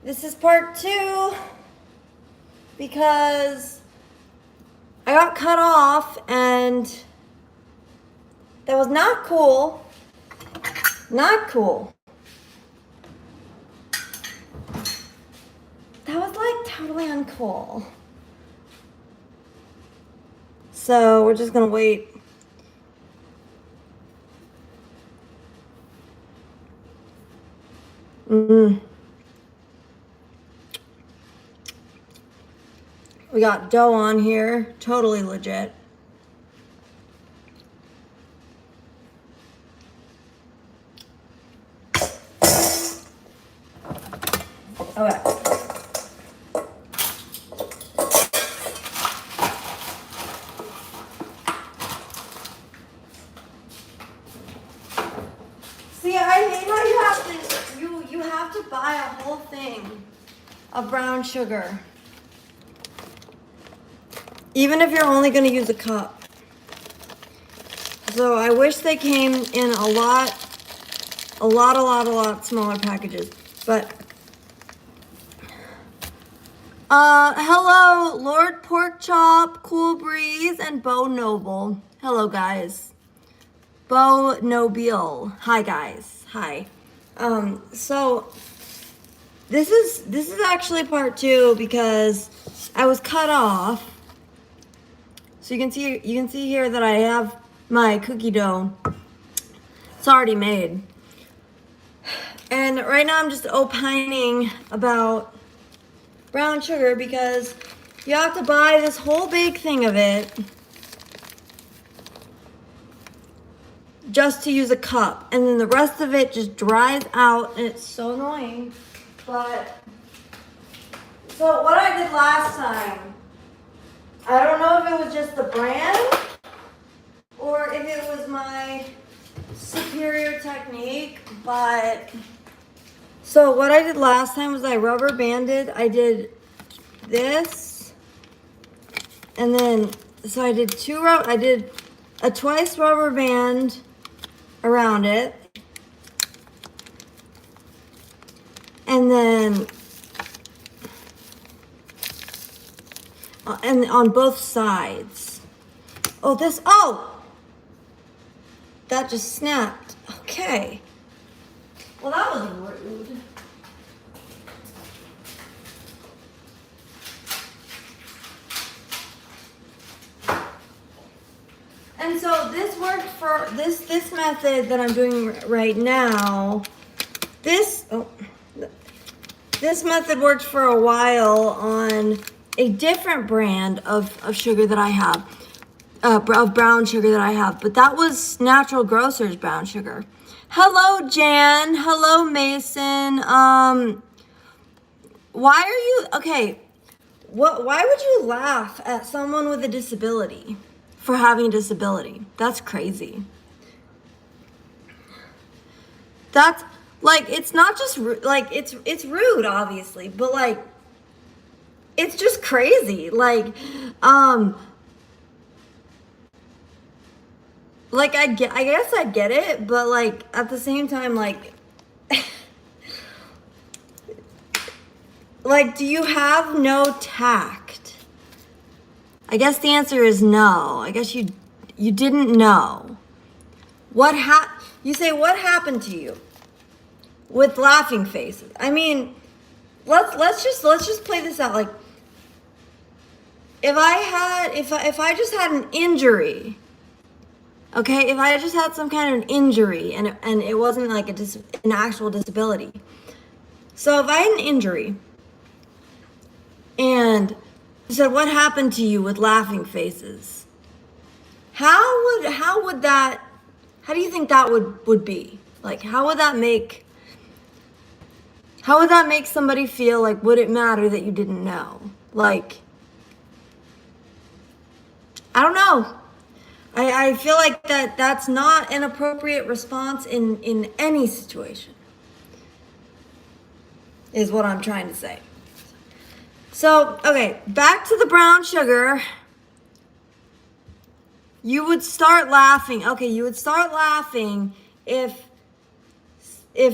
This is part 2 because I got cut off and that was not cool. Not cool. That was like totally uncool. So we're just gonna wait. We got dough on here, totally legit. Okay. See, I hate how you have to buy a whole thing of brown sugar. Even if you're only going to use a cup. So I wish they came in a lot smaller packages. But, hello, Lord Porkchop, Cool Breeze, and Bo Noble. Hello, guys. Bo Nobile. Hi, guys. Hi. So this is actually part 2 because I was cut off. So you can see here that I have my cookie dough. It's already made. And right now I'm just opining about brown sugar because you have to buy this whole big thing of it just to use a cup. And then the rest of it just dries out and it's so annoying. But, so what I did last time, I don't know if it was just the brand or if it was my superior technique, but so what I did last time was I rubber banded. I did this, and then so I did a twice rubber band around it, and then and on both sides. That just snapped. Okay. Well, that was rude. And so this worked for this method that I'm doing right now. This method worked for a while on a different brand of sugar that I have, of brown sugar that I have, but that was Natural Grocers brown sugar. Hello, Jan. Hello, Mason. Why are you, okay, why would you laugh at someone with a disability for having a disability? That's crazy. That's, like, it's not just, like, it's rude, obviously, but, like, it's just crazy. Like I guess I get it, but like at the same time, like like, do you have no tact? I guess the answer is no. I guess you didn't know. You say what happened to you with laughing faces? I mean, let's just play this out. Like, if I just had an injury, okay, if I just had some kind of an injury and it wasn't like an actual disability. So if I had an injury and you said, what happened to you with laughing faces? How do you think that would be? Like, how would that make somebody feel? Like, would it matter that you didn't know? Like, I don't know. I feel like that's not an appropriate response in any situation, is what I'm trying to say. So, okay, back to the brown sugar. You would start laughing. Okay, you would start laughing if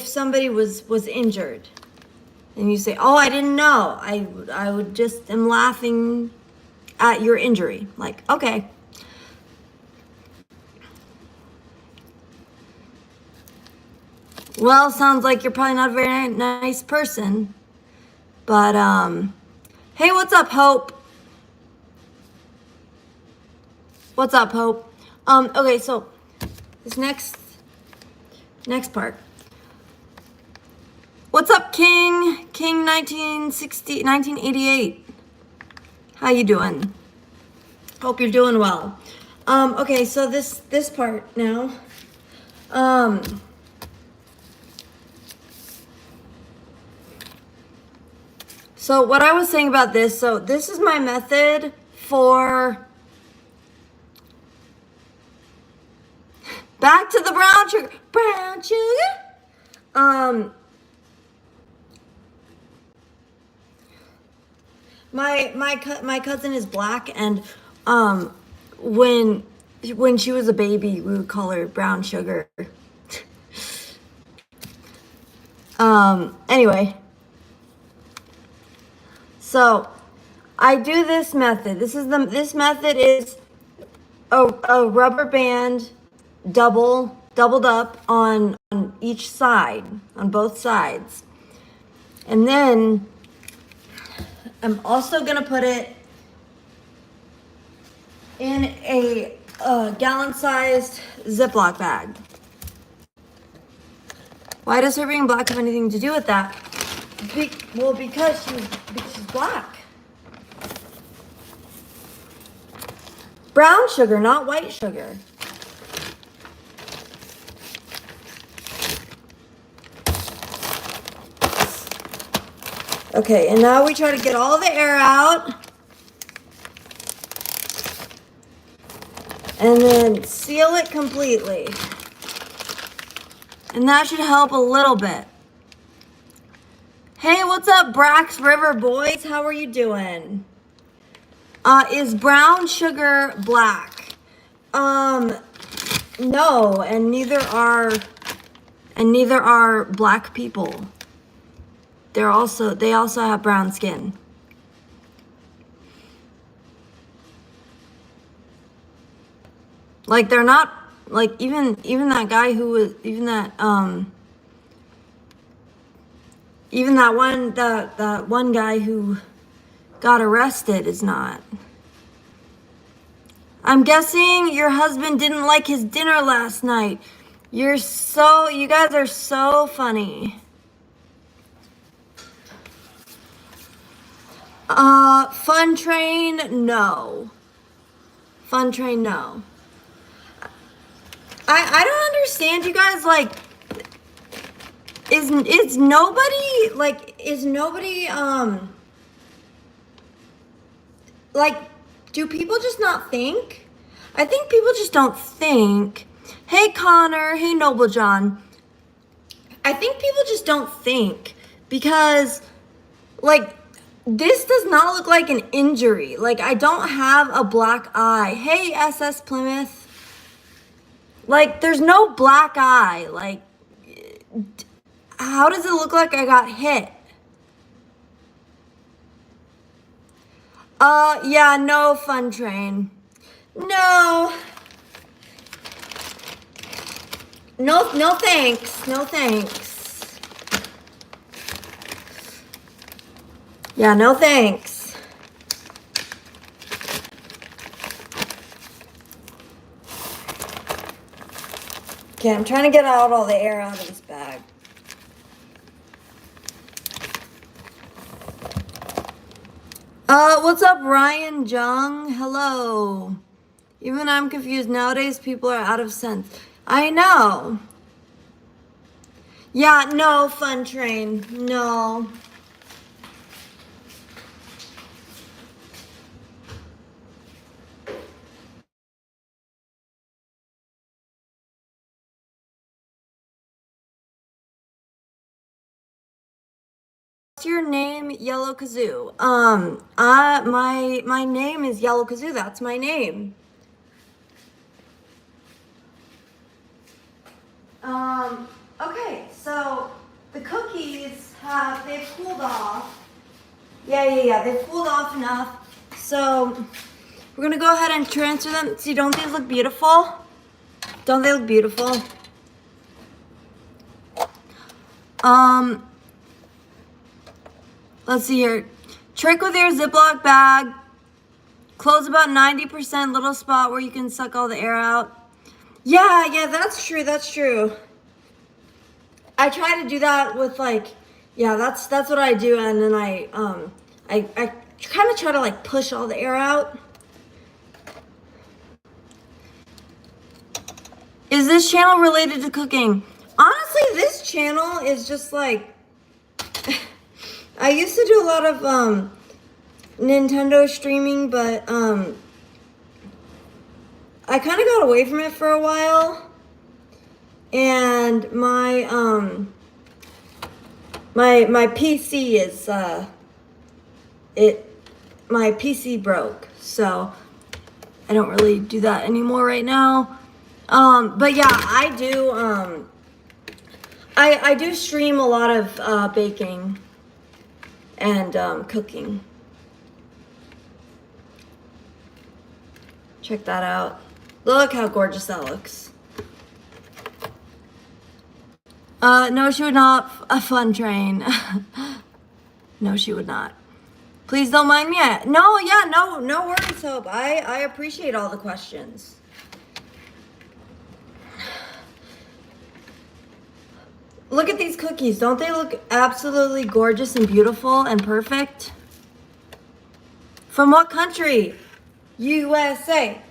somebody was injured. And you say, oh, I didn't know. I would just am laughing at your injury. Like, okay. Well, sounds like you're probably not a very nice person. But, hey, what's up, Hope? What's up, Hope? Okay, so this next part. What's up, King? King 1988. How you doing? Hope you're doing well. Okay, so this part now. So what I was saying about this, so this is my method for back to the brown sugar. Brown sugar. My cousin is black, and when she was a baby, we would call her brown sugar. Anyway, so I do this method. This method is a rubber band doubled up on each side, on both sides. And then I'm also gonna put it in a gallon-sized Ziploc bag. Why does her being black have anything to do with that? Well, because she's black. Brown sugar, not white sugar. Okay, and now we try to get all the air out. And then seal it completely. And that should help a little bit. Hey, what's up, Brax River boys? How are you doing? Is brown sugar black? No, and neither are black people. They also have brown skin. Like, they're not, like, even that guy who was, even that one guy who got arrested is not. I'm guessing your husband didn't like his dinner last night. You guys are so funny. Fun train, no. Fun train, no. I don't understand, you guys, like, is nobody, like, do people just not think? I think people just don't think. Hey, Connor. Hey, Noble John. I think people just don't think because, like, this does not look like an injury. Like, I don't have a black eye. Hey, SS Plymouth. Like, there's no black eye. Like, how does it look like I got hit? Yeah, no, Fun Train. No. No thanks. No thanks. Yeah, no thanks. Okay, I'm trying to get out all the air out of this bag. What's up, Ryan Jung? Hello. Even I'm confused. Nowadays, people are out of sense. I know. Yeah, no, Fun Train. No. What's your name, TheYellowKazoo? My name is TheYellowKazoo. That's my name. Okay, so the cookies they've cooled off. Yeah, they've cooled off enough. So we're gonna go ahead and transfer them. See, don't these look beautiful? Don't they look beautiful? Let's see here. Trick with your Ziploc bag. Close about 90%, little spot where you can suck all the air out. Yeah, that's true. I try to do that with that's what I do, and then I kind of try to like push all the air out. Is this channel related to cooking? Honestly, this channel is just like, I used to do a lot of Nintendo streaming, but I kind of got away from it for a while, and my my PC is my PC broke, so I don't really do that anymore right now. But yeah, I do I do stream a lot of baking and cooking. Check that out. Look how gorgeous that looks. No, she would not. A fun train. No, she would not. Please don't mind me. No worries, Hope. I appreciate all the questions. Look at these cookies. Don't they look absolutely gorgeous and beautiful and perfect? From what country? USA.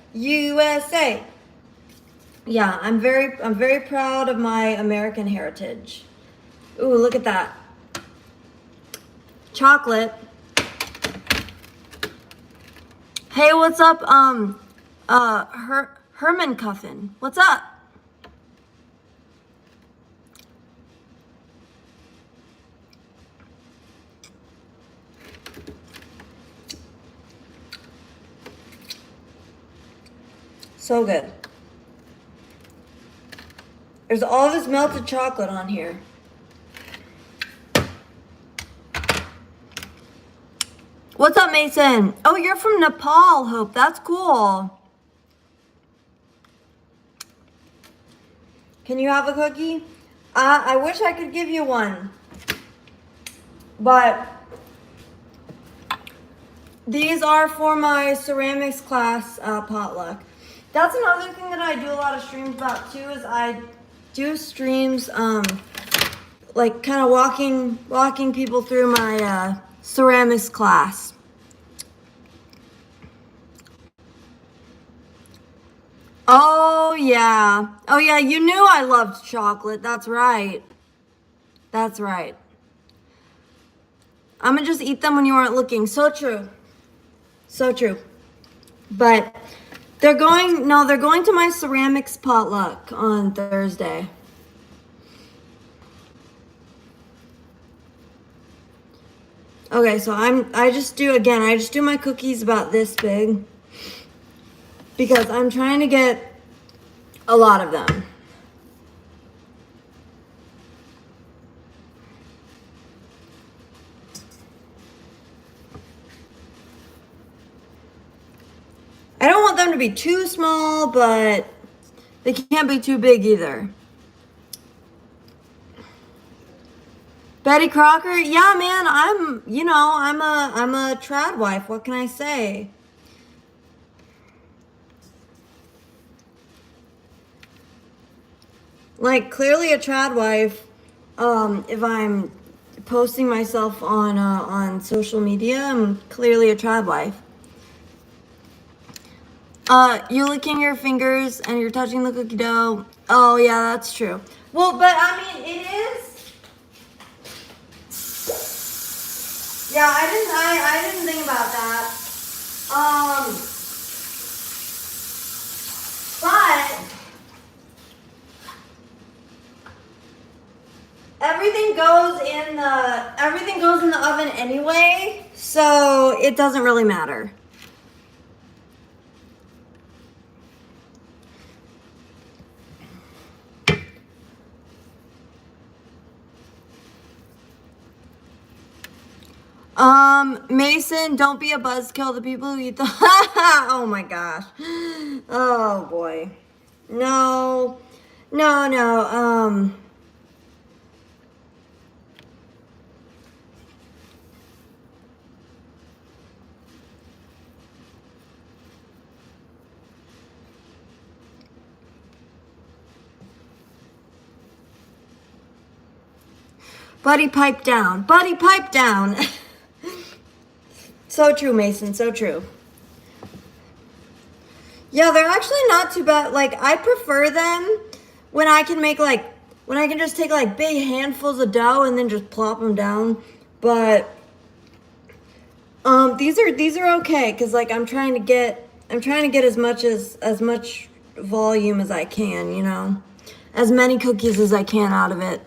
Yeah, I'm very proud of my American heritage. Ooh, look at that. Chocolate. Hey, what's up? Herman Cuffin. What's up? So good. There's all this melted chocolate on here. What's up, Mason? Oh, you're from Nepal, Hope. That's cool. Can you have a cookie? I wish I could give you one. But these are for my ceramics class potluck. That's another thing that I do a lot of streams about too, is I do streams like kind of walking people through my ceramics class. Oh yeah, you knew I loved chocolate. That's right. I'm gonna just eat them when you aren't looking. So true. But they're going to my ceramics potluck on Thursday. Okay, so I just do my cookies about this big because I'm trying to get a lot of them. I don't want them to be too small, but they can't be too big either. Betty Crocker, yeah, man, I'm a trad wife. What can I say? Like, clearly a trad wife. If I'm posting myself on social media, I'm clearly a trad wife. You're licking your fingers and you're touching the cookie dough. Oh yeah, that's true. Well, but I mean, it is. Yeah, I didn't think about that. But everything goes in the oven anyway, so it doesn't really matter. Mason, don't be a buzzkill. The people who eat the oh my gosh. Oh boy. No. No. Buddy, pipe down. Buddy, pipe down. So true, Mason. So true. Yeah, they're actually not too bad. Like, I prefer them when I can make when I can just take like big handfuls of dough and then just plop them down. But these are okay because like I'm trying to get as much volume as I can, you know, as many cookies as I can out of it.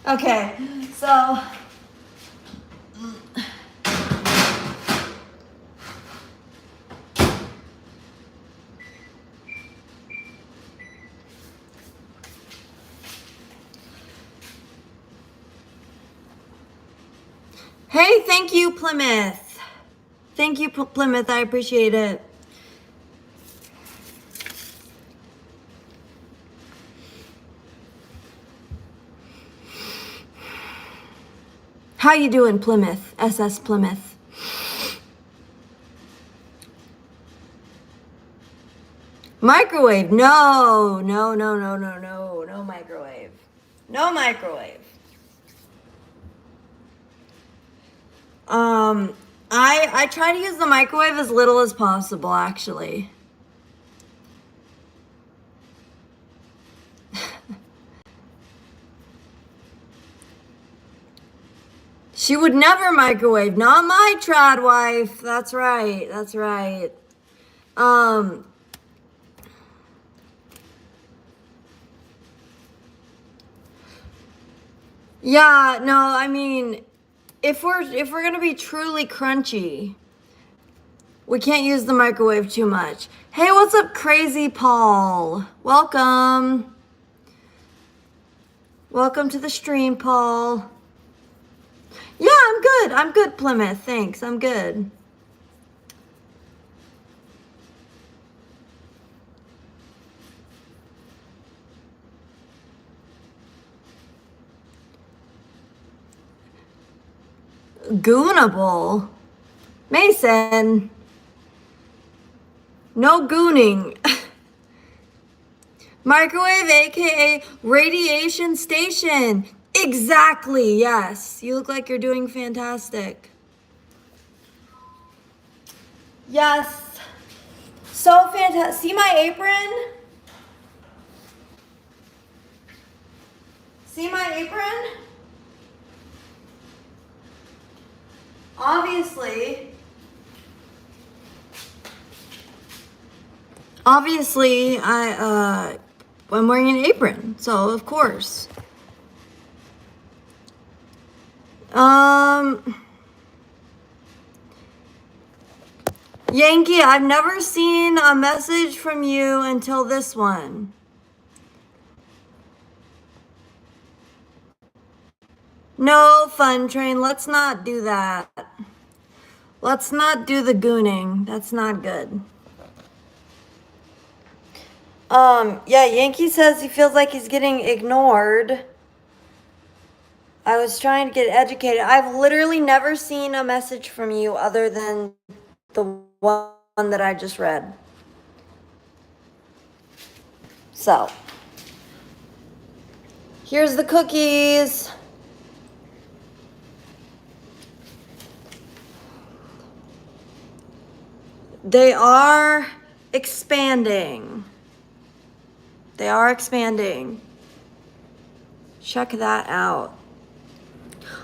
Okay, so hey, thank you, Plymouth. Thank you, Plymouth. I appreciate it. How you doing, Plymouth? SS Plymouth. Microwave. No microwave. No microwave. I try to use the microwave as little as possible, actually. She would never microwave. Not my trad wife. That's right. That's right. Yeah, no, I mean, if we're gonna be truly crunchy, we can't use the microwave too much. Hey, what's up, Crazy Paul? Welcome. Welcome to the stream, Paul. Yeah, I'm good. I'm good, Plymouth. Thanks. I'm good. Goonable. Mason. No gooning. Microwave, aka radiation station. Exactly, yes. You look like you're doing fantastic. Yes. So fantastic. See my apron? See my apron? Obviously, I'm wearing an apron, so of course. Yankee, I've never seen a message from you until this one. No, Fun Train, let's not do that. Let's not do the gooning. That's not good. Yeah, Yankee says he feels like he's getting ignored. I was trying to get educated. I've literally never seen a message from you other than the one that I just read. So, here's the cookies. They are expanding. They are expanding. Check that out.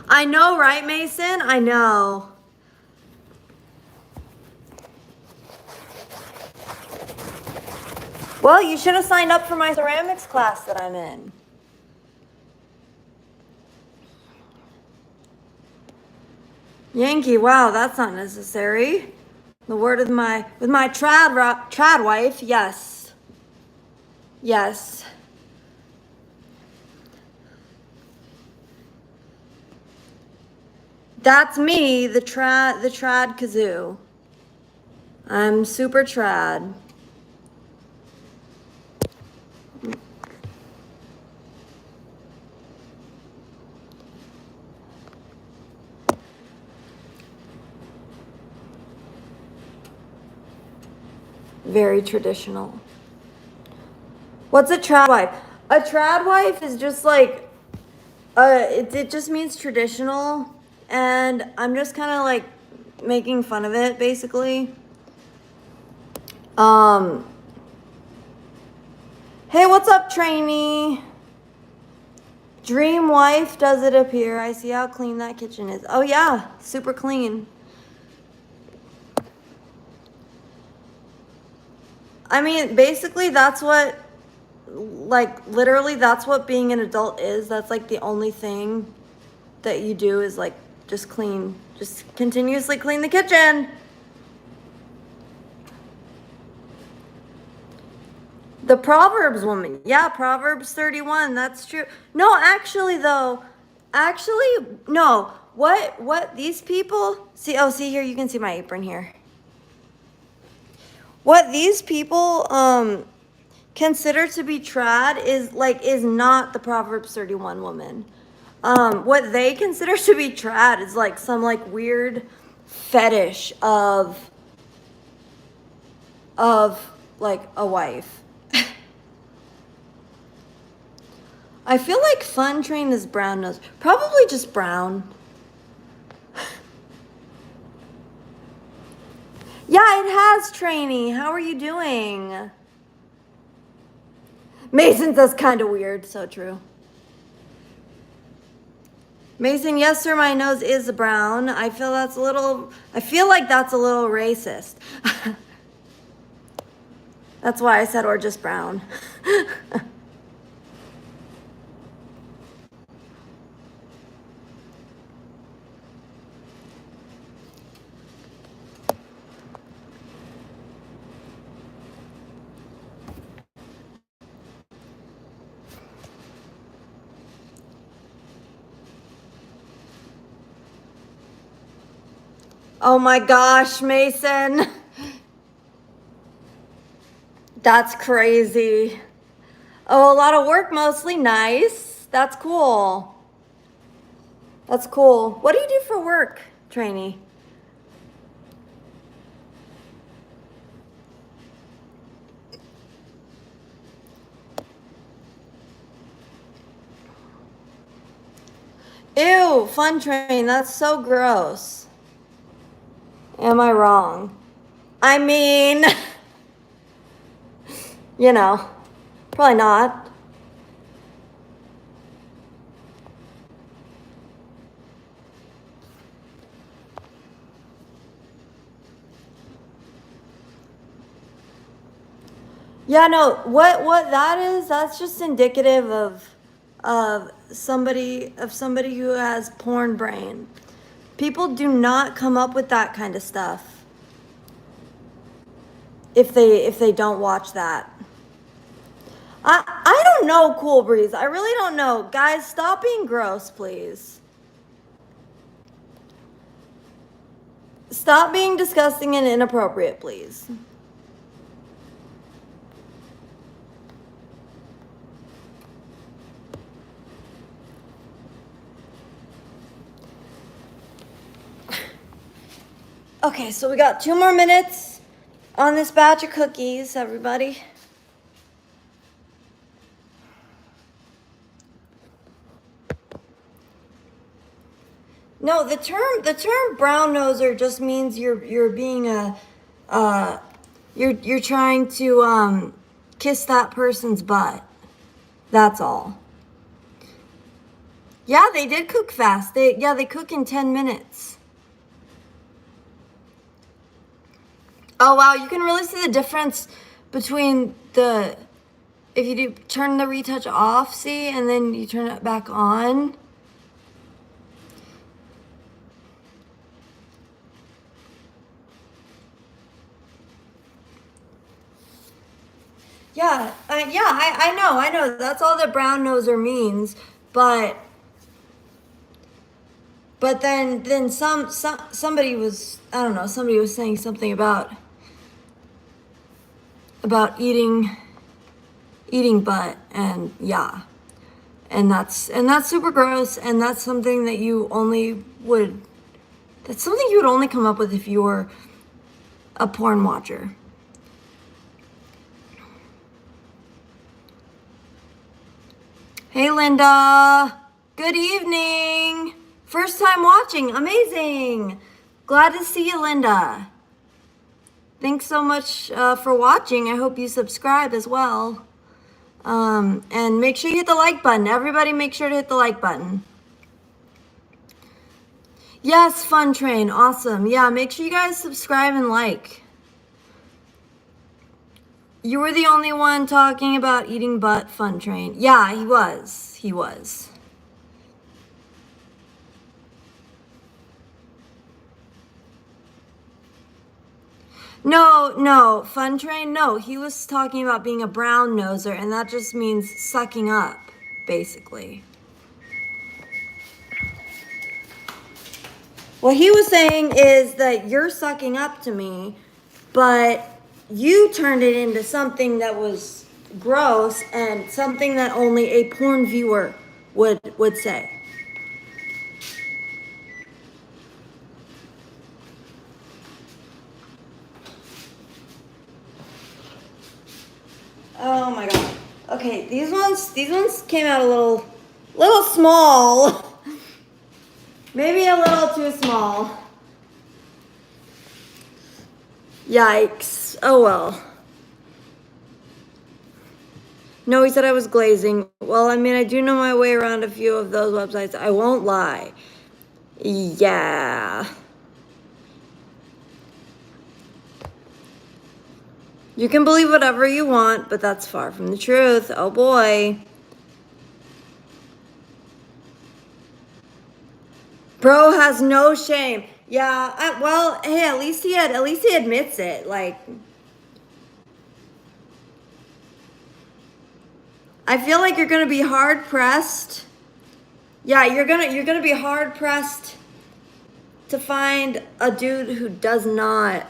I know, right, Mason? I know. Well, you should have signed up for my ceramics class that I'm in. Yankee, wow, that's not necessary. The word of with my trad wife, yes. Yes. That's me, the trad kazoo. I'm super trad. Very traditional. What's a trad wife? A trad wife is just like, it just means traditional, and I'm just kind of like making fun of it, basically. Hey, what's up, trainee? Dream wife, does it appear? I see how clean that kitchen is. Oh yeah, super clean. I mean, basically that's what, like, literally that's what being an adult is. That's like the only thing that you do is like just clean, just continuously clean the kitchen. The Proverbs woman. Yeah, Proverbs 31. That's true. No, actually though, no. What these people see, oh, see here, you can see my apron here. What these people consider to be trad is not the Proverbs 31 woman. What they consider to be trad is like some like weird fetish of like a wife. I feel like Fun Train is brown nose. Probably just brown. Yeah, it has, trainee. How are you doing? Mason says kind of weird. So true. Mason, yes, sir, my nose is brown. I feel like that's a little racist. That's why I said, or just brown. Oh my gosh, Mason. That's crazy. Oh, a lot of work mostly. Nice. That's cool. That's cool. What do you do for work, trainee? Ew, Fun Train. That's so gross. Am I wrong? I mean, you know, probably not. Yeah, no, what that is, that's just indicative of somebody who has porn brain. People do not come up with that kind of stuff if they don't watch that. I don't know, Cool Breeze. I really don't know. Guys, stop being gross, please. Stop being disgusting and inappropriate, please. Okay, so we got 2 more minutes on this batch of cookies, everybody. No, the term brown noser just means you're being you're trying to kiss that person's butt. That's all. Yeah, they did cook fast. They cook in 10 minutes. Oh wow, you can really see the difference between if you do turn the retouch off, see, and then you turn it back on. Yeah, I know. That's all that brown noser means, but But then somebody was, I don't know, somebody was saying something about eating butt, and yeah. And that's super gross, and that's something that that's something you would only come up with if you were a porn watcher. Hey Linda, good evening. First time watching, amazing. Glad to see you, Linda. Thanks so much for watching. I hope you subscribe as well. And make sure you hit the like button. Everybody make sure to hit the like button. Yes, Fun Train, awesome. Yeah, make sure you guys subscribe and like. You were the only one talking about eating butt, Fun Train. Yeah, he was. He was. No, Fun Train, no. He was talking about being a brown noser, and that just means sucking up, basically. What he was saying is that you're sucking up to me, but you turned it into something that was gross and something that only a porn viewer would say. Oh my god. Okay, these ones came out a little small. Maybe a little too small. Yikes. Oh well. No, he said I was glazing. Well, I mean, I do know my way around a few of those websites. I won't lie. Yeah. You can believe whatever you want, but that's far from the truth. Oh boy. Bro has no shame. Yeah, well, hey, at least he admits it. Like, I feel like you're gonna be hard pressed. Yeah, you're gonna be hard pressed to find a dude who does not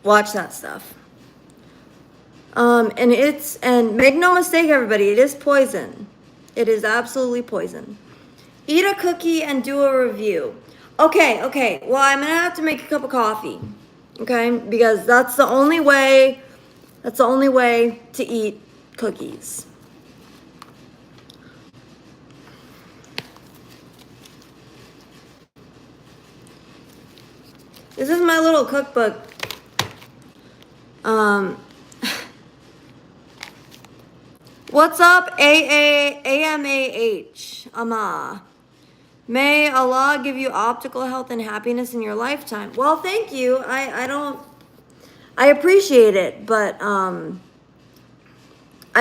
watch that stuff. And make no mistake, everybody, it is poison. It is absolutely poison. Eat a cookie and do a review. Okay. Well, I'm gonna have to make a cup of coffee. Okay, because that's the only way to eat cookies. This is my little cookbook. What's up, AMAH? Ama. May Allah give you optical health and happiness in your lifetime. Well, thank you. I appreciate it, but I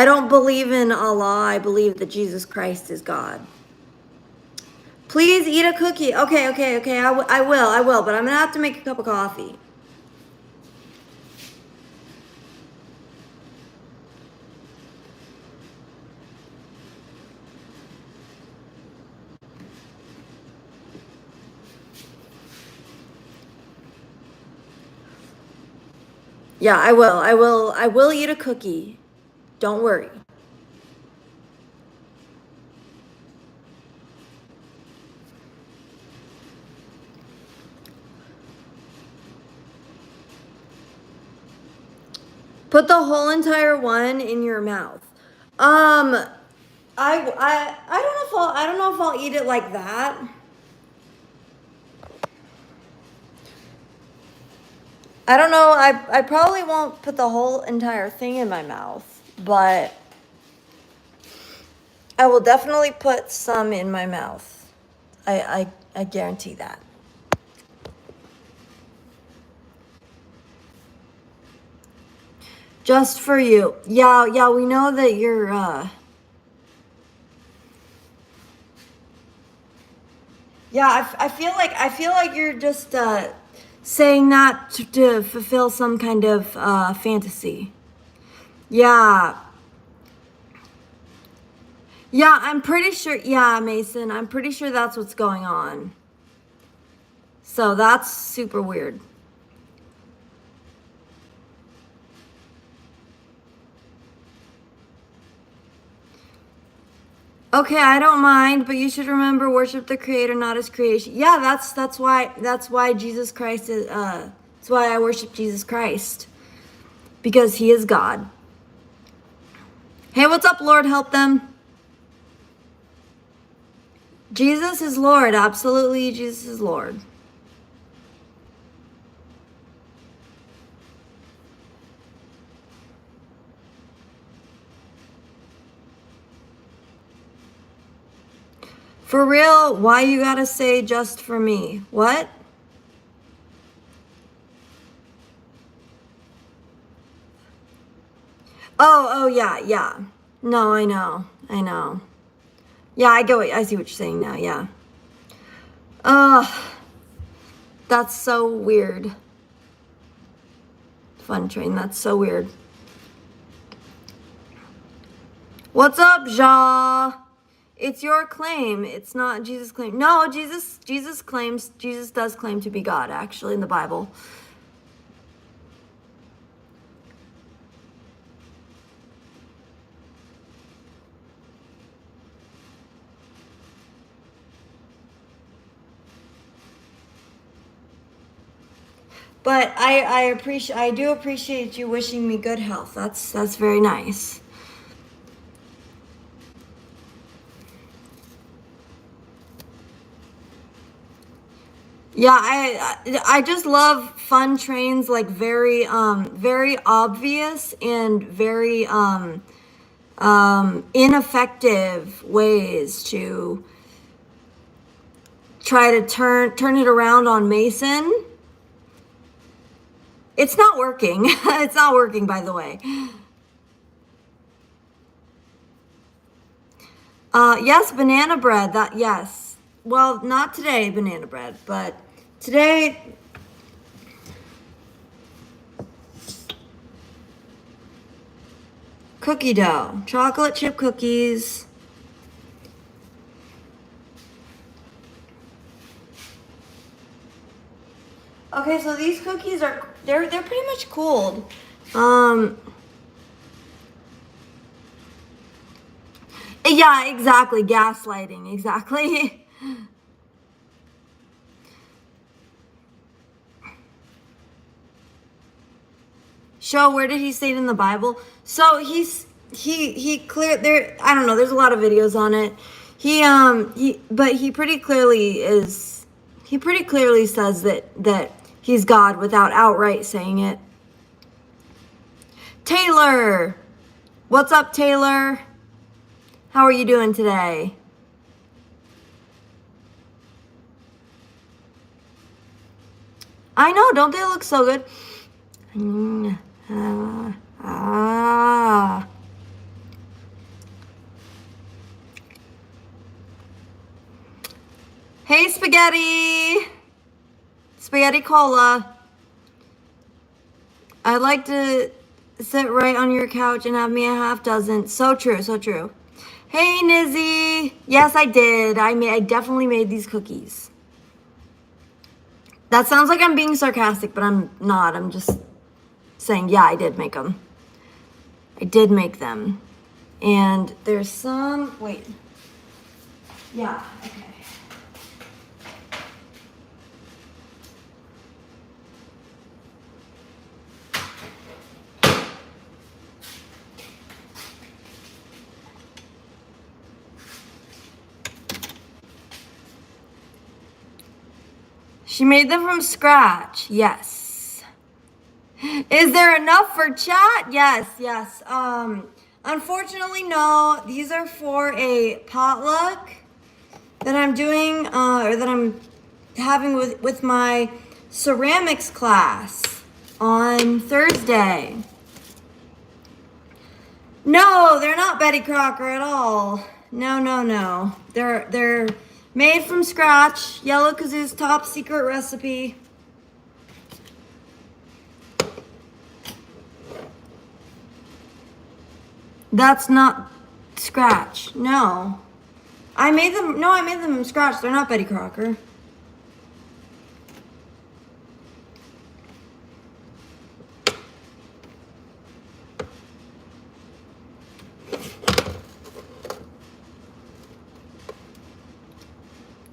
don't believe in Allah. I believe that Jesus Christ is God. Please eat a cookie. Okay. I will, but I'm gonna have to make a cup of coffee. Yeah, I will eat a cookie. Don't worry. Put the whole entire one in your mouth. I don't know if I'll eat it like that. I don't know. I probably won't put the whole entire thing in my mouth, but I will definitely put some in my mouth. I guarantee that. Just for you. Yeah, we know that you're yeah, I feel like you're just saying that to fulfill some kind of fantasy. Yeah. Yeah, I'm pretty sure. Yeah, Mason, I'm pretty sure that's what's going on. So that's super weird. Okay, I don't mind, but you should remember worship the Creator, not His creation. Yeah, that's why Jesus Christ is. That's why I worship Jesus Christ, because He is God. Hey, what's up, Lord? Help them. Jesus is Lord. Absolutely, Jesus is Lord. For real, why you gotta say just for me? What? Oh, yeah. No, I know. Yeah, I see what you're saying now, yeah. That's so weird. Fun train, that's so weird. What's up, Ja? It's your claim. It's not Jesus' claim. No, Jesus does claim to be God, actually, in the Bible. But I do appreciate you wishing me good health. That's very nice. Yeah, I just love fun trains, like very obvious and very ineffective ways to try to turn it around on Mason. It's not working. It's not working, by the way. Yes, banana bread. Yes. Well, not today, banana bread, but today. Cookie dough, chocolate chip cookies. Okay, so these cookies they're pretty much cold. Yeah, exactly. Gaslighting, exactly. Show, where did he say it in the Bible? So he clear there. I don't know. There's a lot of videos on it. But he pretty clearly is. He pretty clearly says that he's God without outright saying it. Taylor, what's up, Taylor? How are you doing today? I know, don't they look so good? Hey, Spaghetti Cola. I'd like to sit right on your couch and have me a half dozen. So true, so true. Hey, Nizzy. Yes, I did. I definitely made these cookies. That sounds like I'm being sarcastic, but I'm not. I'm just saying, yeah, I did make them. I did make them. And there's some, wait. Yeah, okay. She made them from scratch. Yes. Is there enough for chat? Yes. Unfortunately, no. These are for a potluck that I'm doing, or that I'm having with my ceramics class on Thursday. No, they're not Betty Crocker at all. No. They're made from scratch. YellowKazoo's top secret recipe. That's not scratch. No. I made them from scratch. They're not Betty Crocker.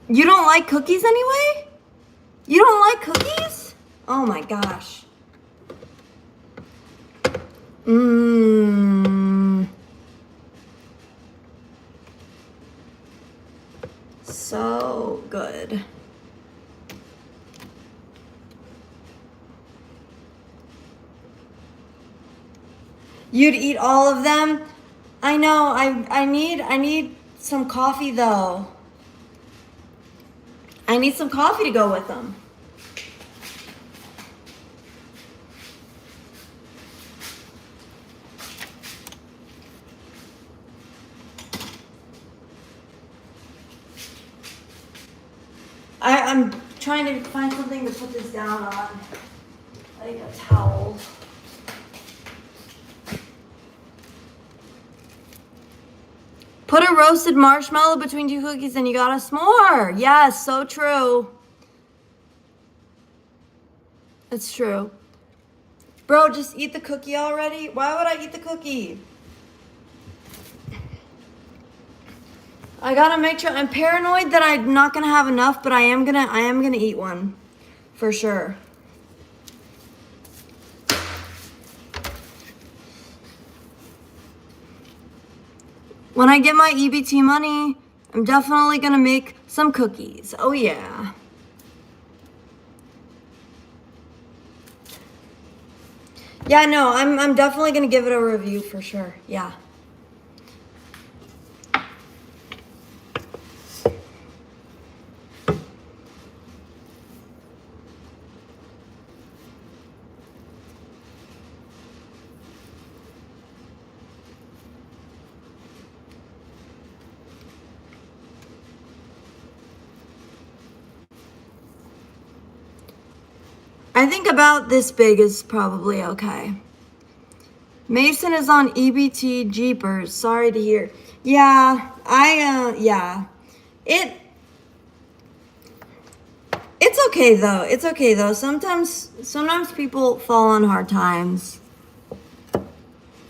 You don't like cookies anyway? You don't like cookies? Oh my gosh. So good. You'd eat all of them? I know. I need some coffee though. I need some coffee to go with them. I'm trying to find something to put this down on. Like a towel. Put a roasted marshmallow between two cookies and you got a s'more. Yes, so true. It's true. Bro, just eat the cookie already. Why would I eat the cookie? I gotta make sure. I'm paranoid that I'm not gonna have enough, but I am gonna eat one. For sure. When I get my EBT money, I'm definitely gonna make some cookies. Oh yeah. Yeah, no, I'm definitely gonna give it a review for sure. Yeah. I think about this big is probably okay. Mason is on EBT Jeepers. Sorry to hear. Yeah, yeah. It's okay though. It's okay though. Sometimes people fall on hard times.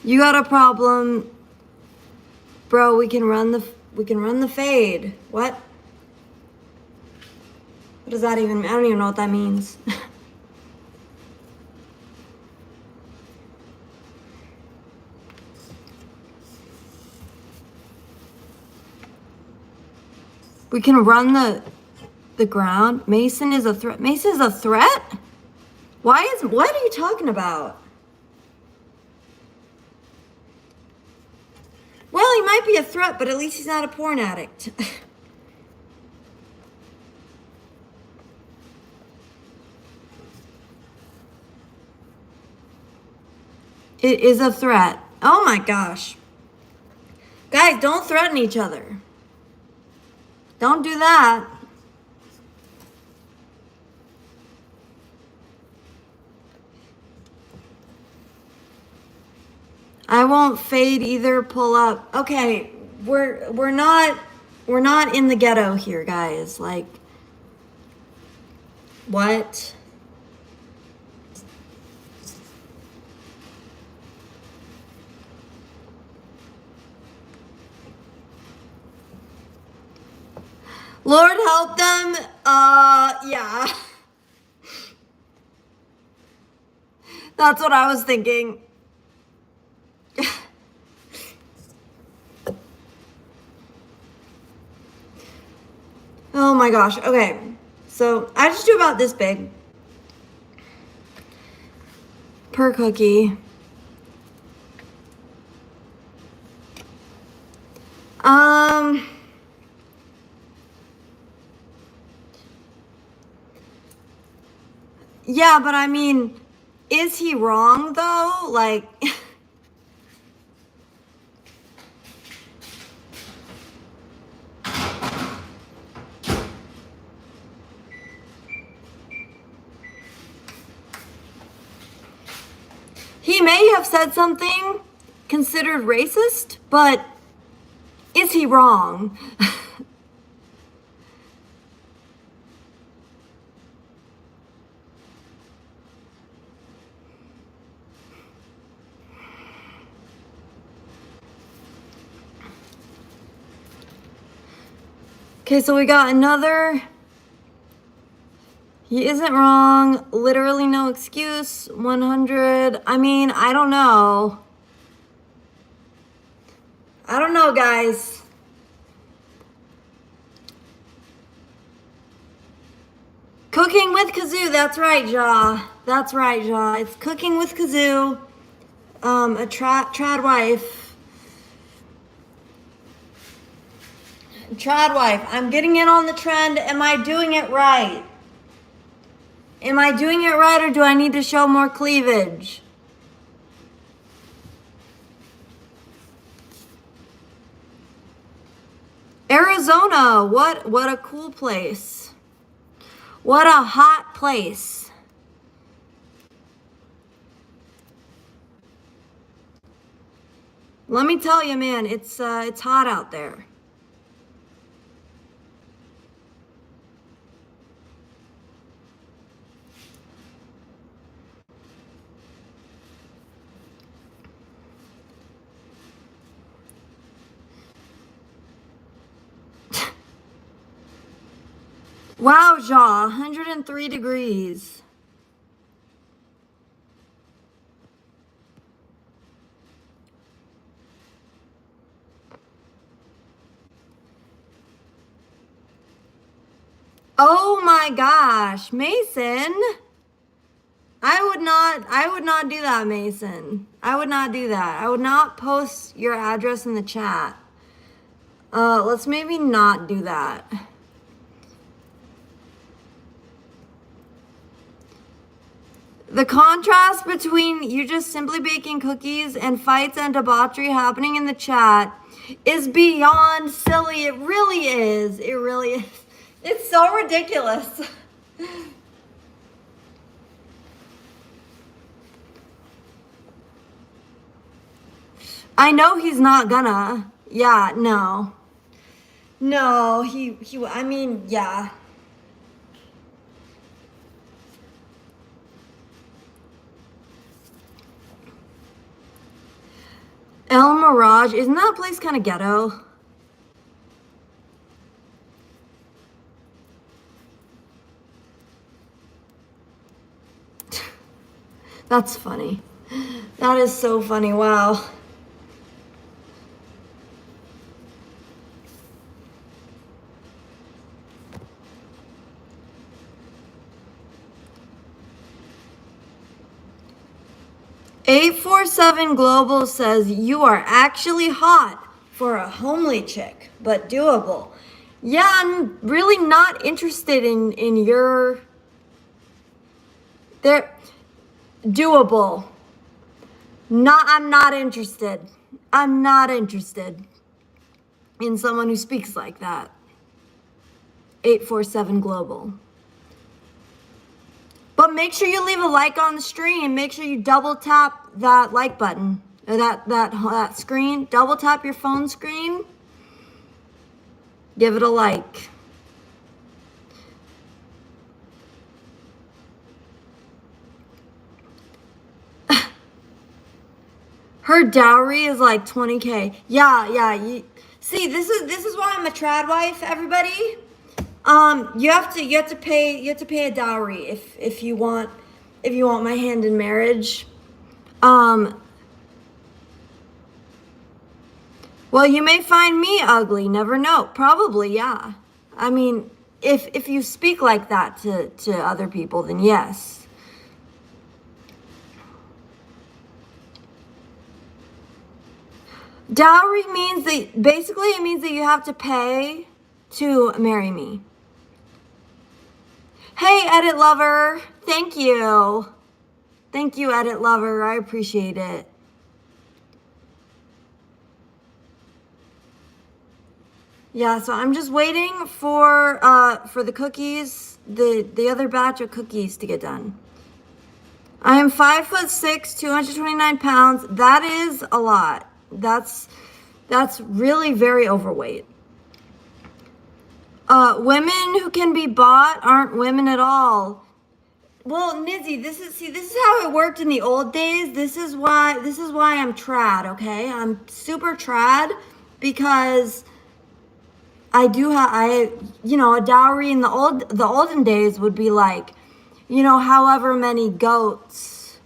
You got a problem, bro? We can run the fade. What? What does that even mean? I don't even know what that means. We can run the ground. Mason is a threat. Mason is a threat? What are you talking about? Well, he might be a threat, but at least he's not a porn addict. It is a threat. Oh my gosh. Guys, don't threaten each other. Don't do that. I won't fade either, pull up. Okay, we're not in the ghetto here, guys. Like, what? Lord help them. Yeah. That's what I was thinking. Oh my gosh. Okay. So I just do about this big per cookie. Yeah, but I mean, is he wrong though? Like, he may have said something considered racist, but is he wrong? Okay, so we got another. He isn't wrong. Literally no excuse. 100. I mean, I don't know. I don't know, guys. Cooking with Kazoo. That's right, Ja. That's right, Ja. It's Cooking with Kazoo. A trad wife. Trad wife. I'm getting in on the trend. Am I doing it right? Am I doing it right, or do I need to show more cleavage? Arizona, what a cool place. What a hot place. Let me tell you, man, it's hot out there. Wow, Ja, 103 degrees. Oh my gosh, Mason. I would not do that, Mason. I would not do that. I would not post your address in the chat. Let's maybe not do that. The contrast between you just simply baking cookies and fights and debauchery happening in the chat is beyond silly. It really is. It really is. It's so ridiculous. I know he's not gonna. Yeah, no. No, I mean, yeah. El Mirage, isn't that place kind of ghetto? That's funny. That is so funny, wow. $847 Global says you are actually hot for a homely chick, but doable. Yeah, I'm really not interested in your. They're doable. I'm not interested. I'm not interested in someone who speaks like that. 847 Global. But make sure you leave a like on the stream. Make sure you double tap that like button, or that screen. Double tap your phone screen. Give it a like. Her dowry is like 20K. Yeah. See, this is why I'm a trad wife, everybody. You have to pay a dowry if you want my hand in marriage. Well, you may find me ugly, never know. Probably, yeah. I mean, if you speak like that to other people, then yes. Dowry means it means that you have to pay to marry me. Hey, Edit Lover. Thank you. Thank you, Edit Lover. I appreciate it. Yeah, so I'm just waiting for the cookies, the other batch of cookies to get done. I am 5'6", 229 pounds. That is a lot. That's That's really very overweight. Women who can be bought aren't women at all. Well, Nizzy, this is how it worked in the old days. This is why I'm trad, okay? I'm super trad because I do have a dowry in the olden days would be like, however many goats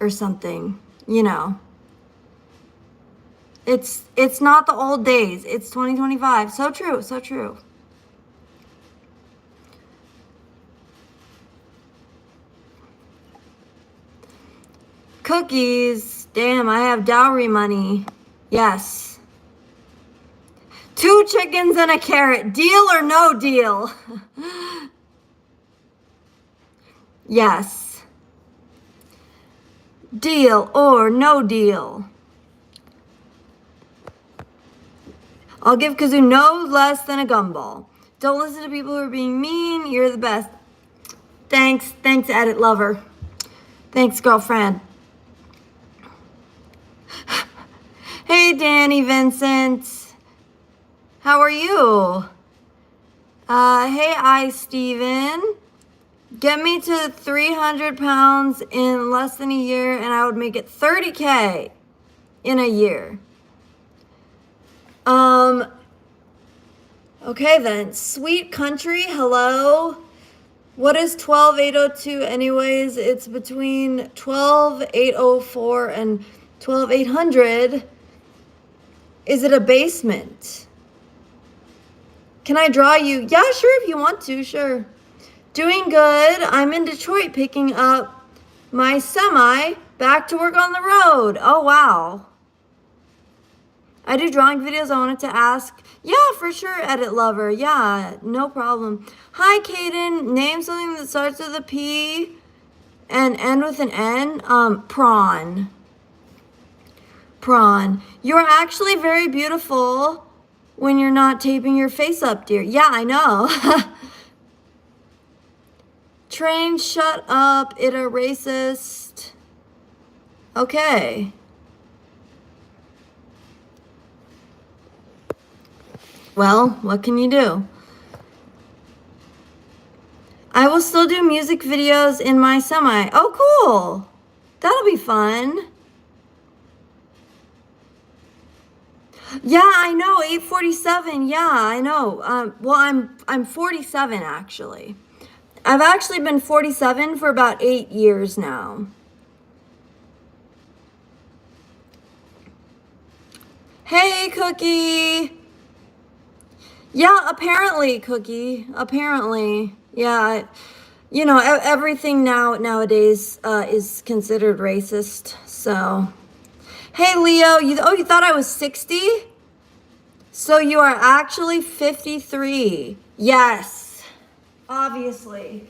or something, It's not the old days. It's 2025. So true, so true. Cookies. Damn, I have dowry money. Yes. 2 chickens and a carrot. Deal or no deal? Yes. Deal or no deal? I'll give Kazoo no less than a gumball. Don't listen to people who are being mean. You're the best. Thanks, edit lover. Thanks, girlfriend. Hey, Danny Vincent. How are you? Hey, Steven. Get me to 300 pounds in less than a year, and I would make it 30K in a year. Okay then. Sweet country, hello. What is 12,802 anyways? It's between 12,804 and 12,800. Is it a basement? Can I draw you? Yeah, sure, if you want to, sure. Doing good. I'm in Detroit picking up my semi back to work on the road. Oh, wow. I do drawing videos. I wanted to ask. Yeah, for sure, edit lover. Yeah, no problem. Hi, Kaden. Name something that starts with a P and end with an N. Prawn. Prawn. You're actually very beautiful when you're not taping your face up, dear. Yeah, I know. Train, shut up. It a racist. Okay. Well, what can you do? I will still do music videos in my semi. Oh, cool. That'll be fun. Yeah, I know. 8:47. Yeah, I know. Well, I'm 47 actually. I've actually been 47 for about 8 years now. Hey, Cookie. Yeah, apparently, Cookie. Apparently. Yeah. Everything nowadays is considered racist. So, hey, Leo. You thought I was 60? So you are actually 53. Yes. Obviously.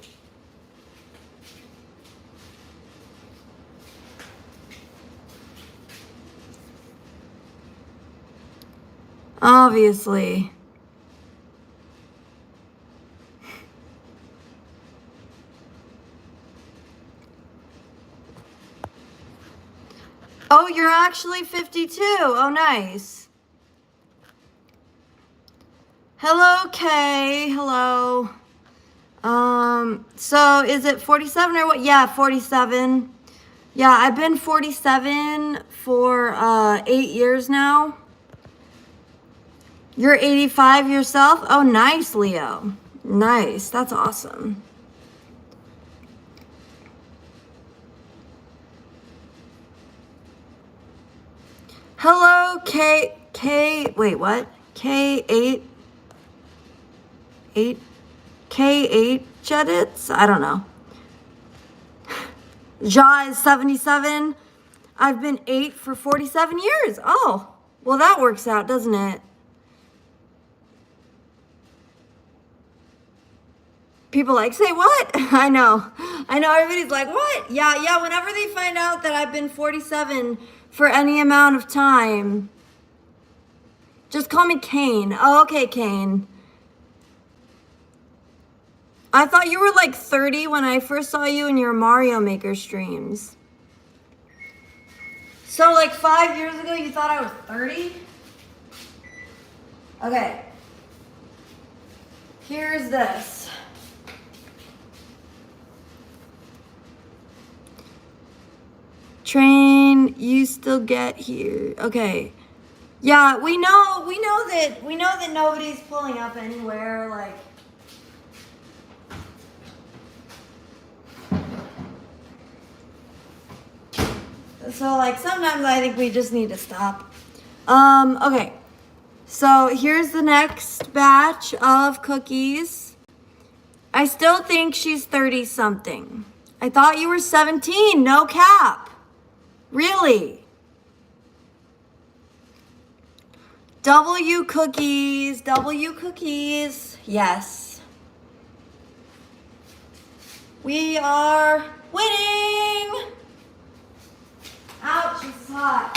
Obviously. Oh, you're actually 52. Oh, nice. Hello, Kay. Hello. So is it 47 or what? Yeah, 47. Yeah, I've been 47 for 8 years now. You're 85 yourself? Oh, nice, Leo. Nice. That's awesome. Hello, wait, what? K8 K8 Jedits? I don't know. Ja is 77. I've been 8 for 47 years. Oh, well, that works out, doesn't it? People say what? I know. Everybody's like, what? Yeah. Whenever they find out that I've been 47 for any amount of time, just call me Kane. Oh, okay, Kane. I thought you were like 30 when I first saw you in your Mario Maker streams. So like 5 years ago, you thought I was 30? Okay. Here's this. Train, you still get here. Okay. Yeah, we know that nobody's pulling up anywhere, like. So like sometimes I think we just need to stop. Okay. So here's the next batch of cookies. I still think she's 30 something. I thought you were 17, no cap. Really? W cookies, W cookies. Yes. We are winning. Ouch, this is hot.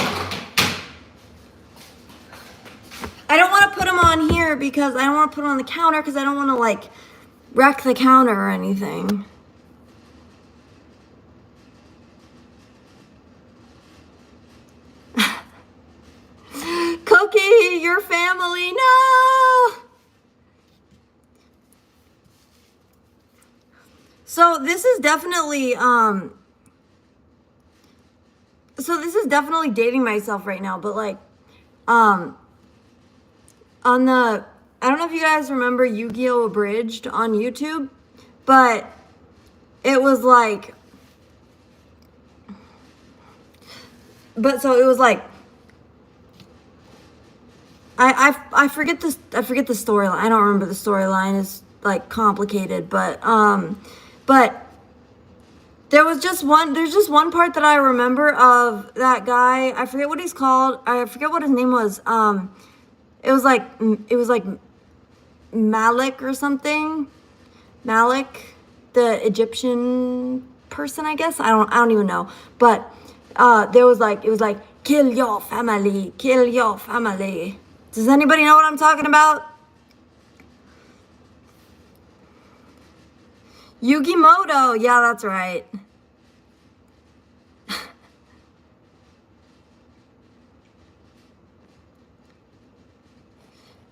I don't want to put them on here because I don't want to put them on the counter because I don't want to like wreck the counter or anything. Cookie, your family, no! So this is definitely, dating myself right now, but like, on the, I don't know if you guys remember Yu-Gi-Oh! Abridged on YouTube, but it was like, so it was like, I forget this, I forget the storyline. I don't remember the storyline. It's like complicated, but there's just one part that I remember of that guy. I forget what he's called. I forget what his name was. It was like Malik or something. Malik, the Egyptian person, I guess. I don't even know. But it was like kill your family, kill your family. Does anybody know what I'm talking about? Yugimoto, yeah, that's right.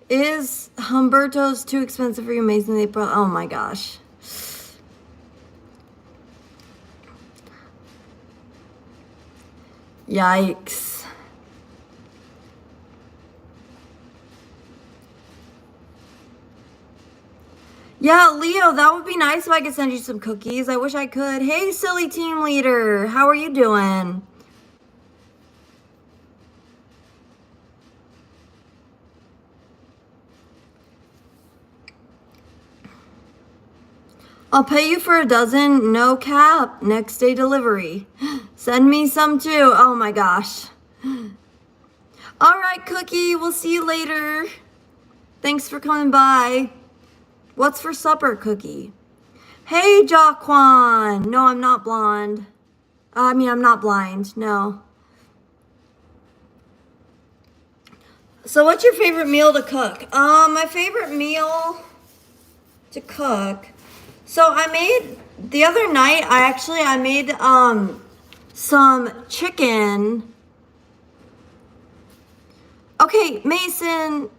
Is Humberto's too expensive for you? Amazing they brought. Oh my gosh. Yikes. Yeah, Leo, that would be nice if I could send you some cookies. I wish I could. Hey, silly team leader. How are you doing? I'll pay you for a dozen, no cap, next day delivery. Send me some too. Oh my gosh. All right, Cookie, we'll see you later. Thanks for coming by. What's for supper, Cookie? Hey, Jaquan. No, I'm not blonde. I mean, I'm not blind. No. So what's your favorite meal to cook? My favorite meal to cook. So I made, the other night, I made, some chicken. Okay, Mason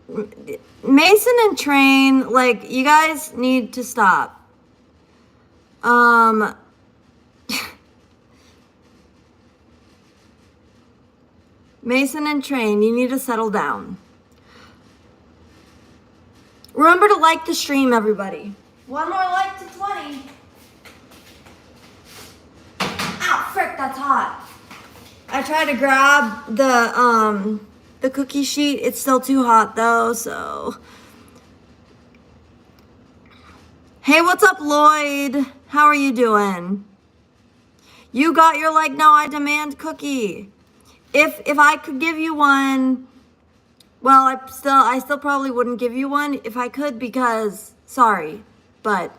and Train, like, you guys need to stop. Mason and Train, you need to settle down. Remember to like the stream, everybody. One more like to 20. Ow, frick, that's hot. I tried to grab the cookie sheet. It's still too hot though, so. Hey, what's up, Lloyd? How are you doing? You got your like now I demand cookie. If I could give you one, well, I still probably wouldn't give you one if I could because sorry, but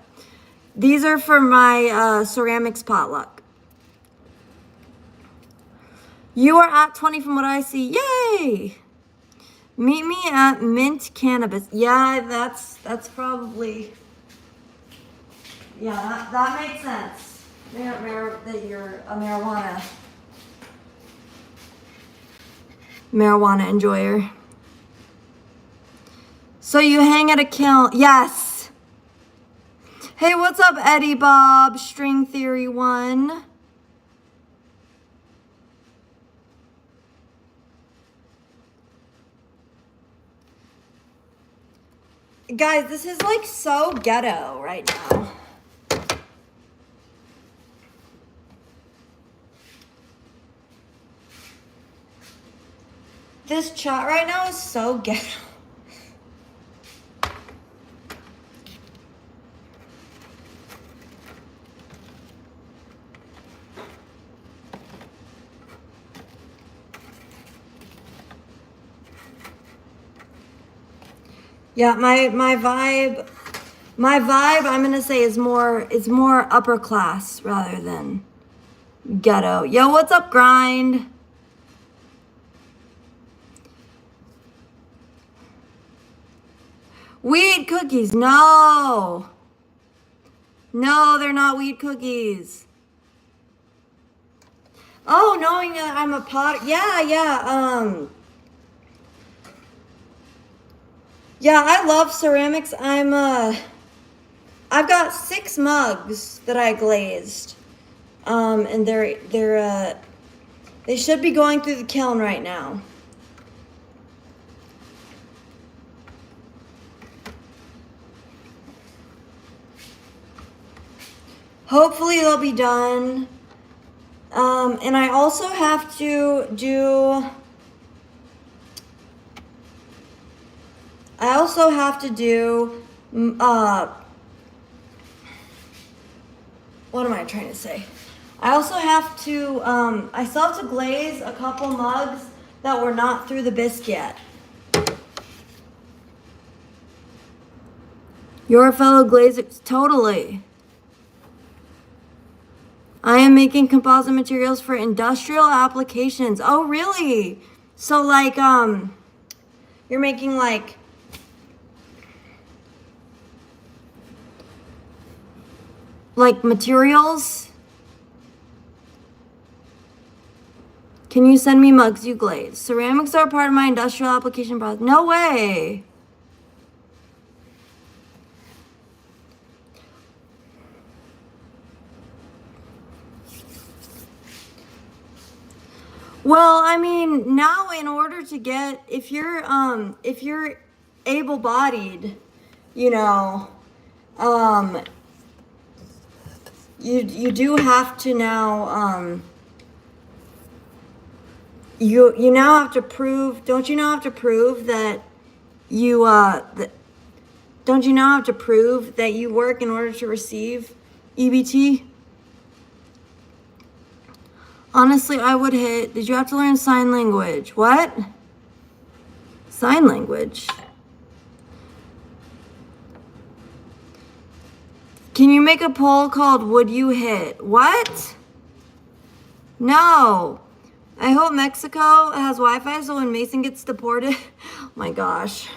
these are for my ceramics potluck. You are at 20 from what I see. Yay! Meet me at Mint Cannabis. Yeah, that's probably, yeah, that makes sense. That you're a marijuana. marijuana enjoyer. So you hang at a kiln. Yes. Hey, what's up, Eddie Bob? String Theory 1. Guys, this is like so ghetto right now. This chat right now is so ghetto. Yeah, my vibe I'm gonna say is more upper class rather than ghetto. Yo, what's up, Grind? Weed cookies, no. No, they're not weed cookies. Oh, knowing that I'm a pot, yeah. Yeah, I love ceramics. I've got 6 mugs that I glazed. And they should be going through the kiln right now. Hopefully they'll be done. And I also have to do what am I trying to say? I also have to, I still have to glaze a couple mugs that were not through the bisque yet. You're a fellow glazer, totally. I am making composite materials for industrial applications. Oh, really? So like, you're making like materials? Can you send me mugs you glaze? Ceramics are part of my industrial application process. No way. Well, I mean, now in order to get, if you're able-bodied, you know, you do have to now, you now have to prove, don't you now have to prove that you, don't you now have to prove that you work in order to receive EBT? Honestly, I would hit, did you have to learn sign language? What? Sign language? Can you make a poll called Would You Hit? What? No. I hope Mexico has Wi-Fi so when Mason gets deported. Oh my gosh.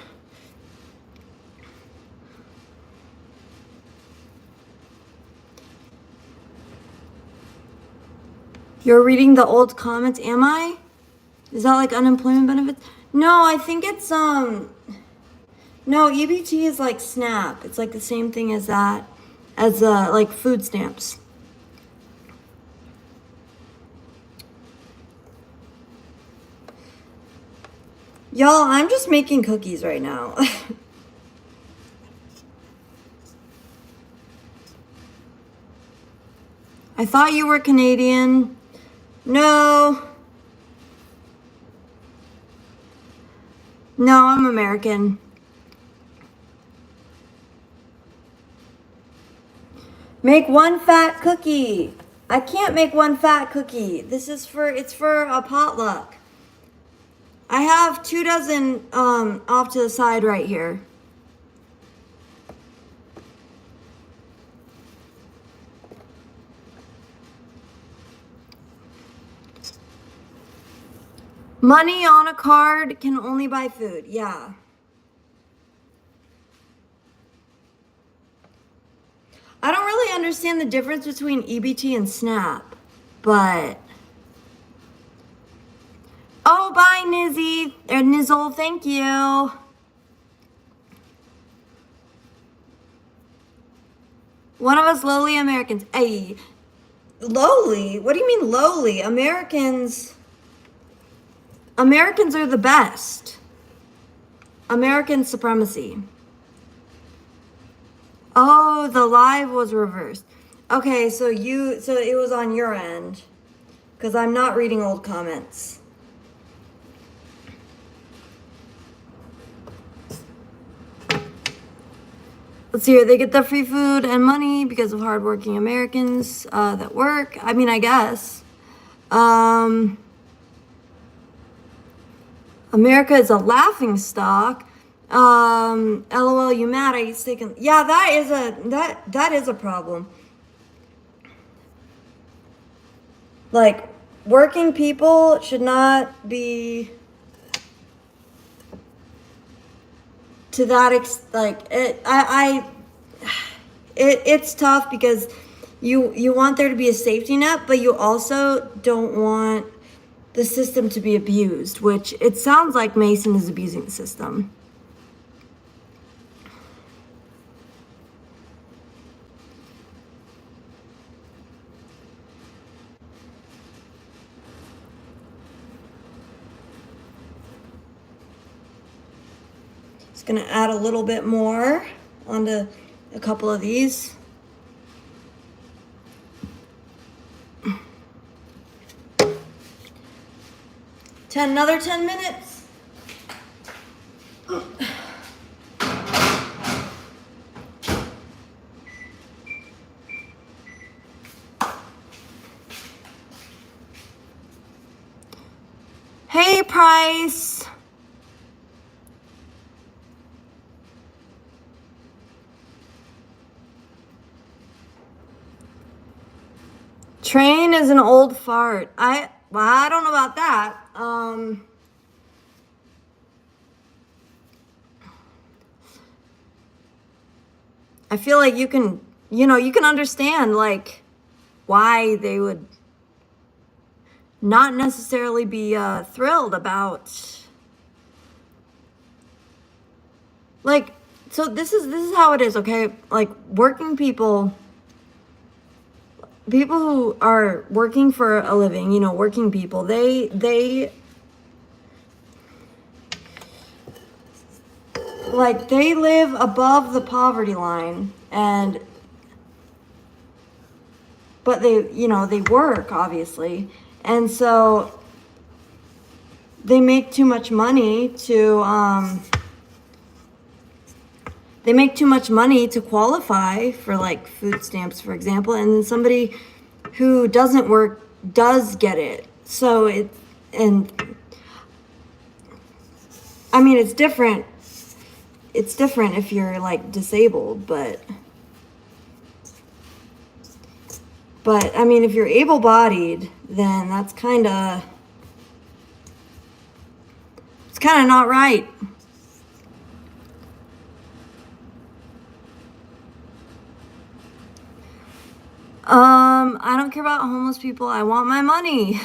You're reading the old comments, am I? Is that like unemployment benefits? No, I think it's, no, EBT is like SNAP. It's like the same thing as that, as, like food stamps. Y'all, I'm just making cookies right now. I thought you were Canadian. No. No, I'm American. Make one fat cookie. I can't make one fat cookie. This is it's for a potluck. I have 2 dozen off to the side right here. Money on a card can only buy food. Yeah. I don't really understand the difference between EBT and SNAP, but... Oh, bye, Nizzy or Nizzle, thank you. One of us lowly Americans. Hey, lowly? What do you mean lowly? Americans are the best. American supremacy. Oh, the live was reversed. Okay, so it was on your end. Because I'm not reading old comments. Let's see here. They get the free food and money because of hardworking Americans that work. I mean, I guess. America is a laughing stock. LOL, you mad? I taken. Yeah, that is a problem. Like, working people should not be to that it's tough because you want there to be a safety net, but you also don't want the system to be abused, which it sounds like Mason is abusing the system. Just gonna add a little bit more onto a couple of these. Another 10 minutes. Hey, Price. Train is an old fart. I don't know about that. I feel like you can understand like why they would not necessarily be thrilled about like, so this is how it is, okay? Like working people who are working for a living, working people, they like they live above the poverty line, but they work obviously, and so they make too much money to qualify for like food stamps, for example, and then somebody who doesn't work does get it. So I mean, it's different. It's different if you're like disabled, but I mean, if you're able-bodied, then that's it's kind of not right. I don't care about homeless people. I want my money.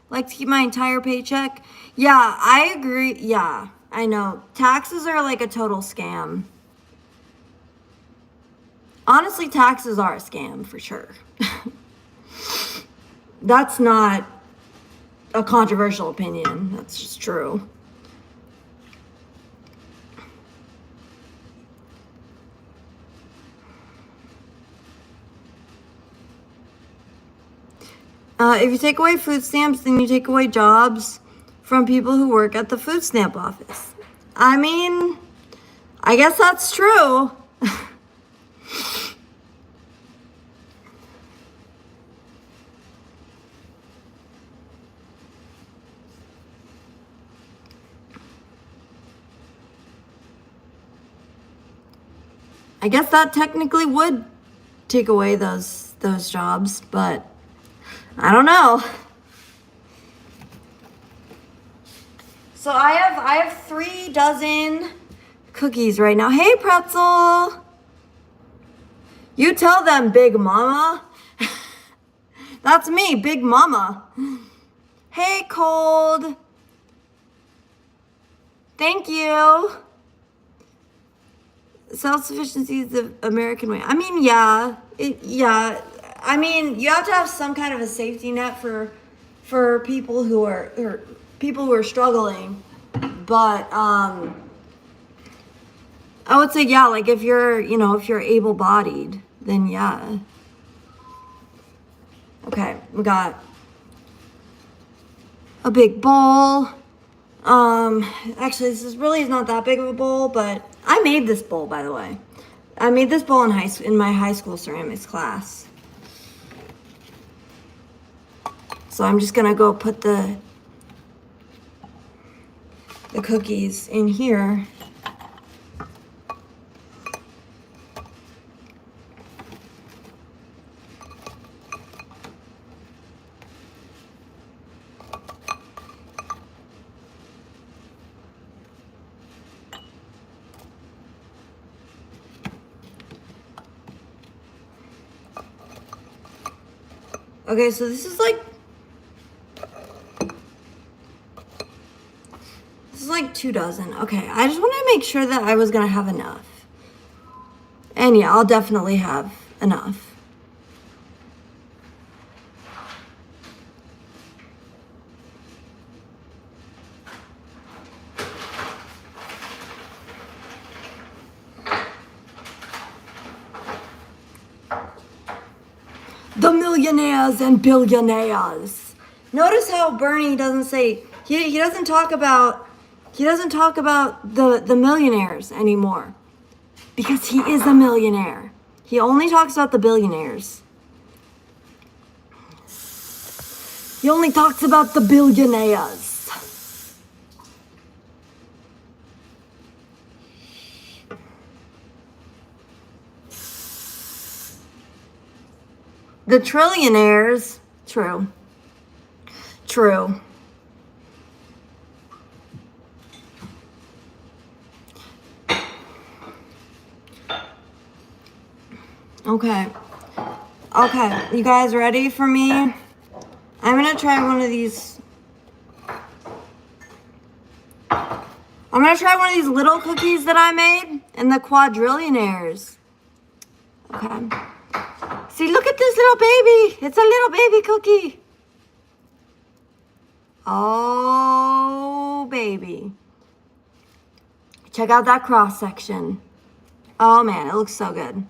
Like to keep my entire paycheck. Yeah, I agree. Yeah, I know. Taxes are like a total scam. Honestly, taxes are a scam for sure. That's not a controversial opinion. That's just true. If you take away food stamps, then you take away jobs from people who work at the food stamp office. I mean, I guess that's true. I guess that technically would take away those jobs, but I don't know. So I have 3 dozen cookies right now. Hey, Pretzel. You tell them, Big Mama. That's me, Big Mama. Hey, Cold. Thank you. Self-sufficiency is the American way. I mean, yeah. I mean, you have to have some kind of a safety net for people who are struggling. But I would say yeah, like if you're able-bodied, then yeah. Okay, we got a big bowl. Actually, this is really not that big of a bowl, but I made this bowl, by the way. I made this bowl in my high school ceramics class. So I'm just gonna go put the cookies in here. Okay, so this is like 2 dozen. Okay, I just want to make sure that I was gonna have enough. And yeah, I'll definitely have enough. The millionaires and billionaires. Notice how Bernie doesn't say he doesn't talk about the millionaires anymore, because he is a millionaire. He only talks about the billionaires. He only talks about the billionaires. The trillionaires, true. Okay, you guys ready for me? I'm gonna try one of these. I'm gonna try one of these little cookies that I made in the quadrillionaires. Okay. See, look at this little baby. It's a little baby cookie. Oh, baby. Check out that cross section. Oh, man, it looks so good.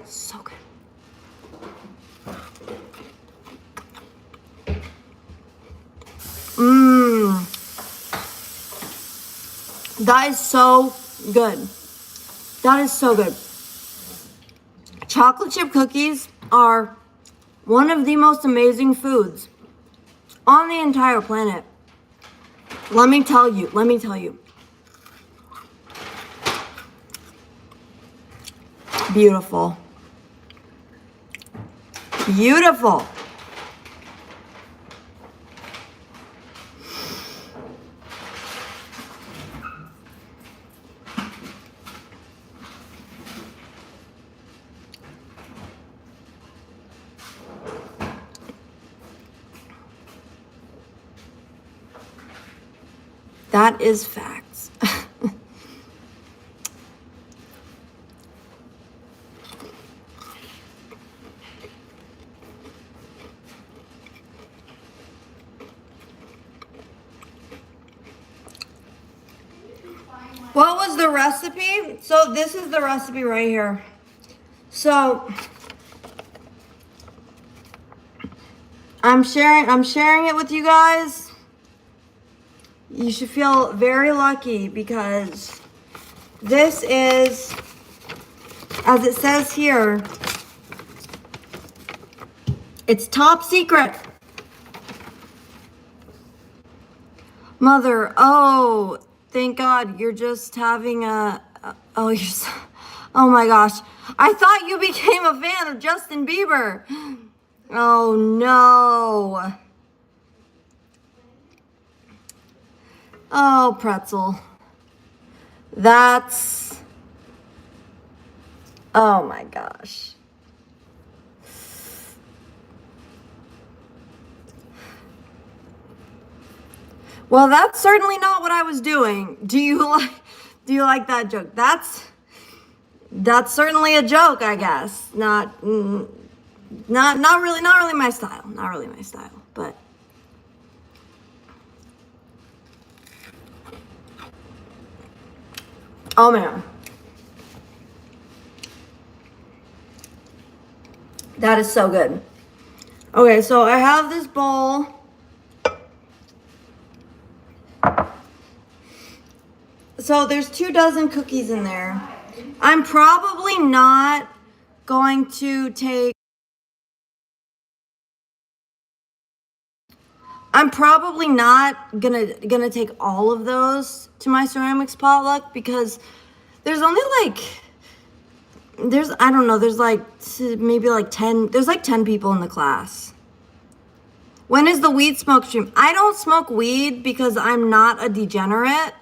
So good. That is so good. That is so good. Chocolate chip cookies are one of the most amazing foods on the entire planet. Let me tell you. Beautiful. That is facts. What was the recipe? So this is the recipe right here. So I'm sharing it with you guys. You should feel very lucky, because this is, as it says here, it's top secret. Mother, oh, thank God you're just having oh, oh my gosh. I thought you became a fan of Justin Bieber. Oh no. Oh, pretzel. That's, oh my gosh. Well, that's certainly not what I was doing. Do you like that joke? That's certainly a joke, I guess. Not really my style. Not really my style, but oh man. That is so good. Okay, so I have this bowl. So there's 24 cookies in there. I'm probably not going to take I'm probably not gonna take all of those to my ceramics potluck because there's only like I don't know, there's like maybe like 10 there's like 10 people in the class. When is the weed smoke stream? I don't smoke weed because I'm not a degenerate.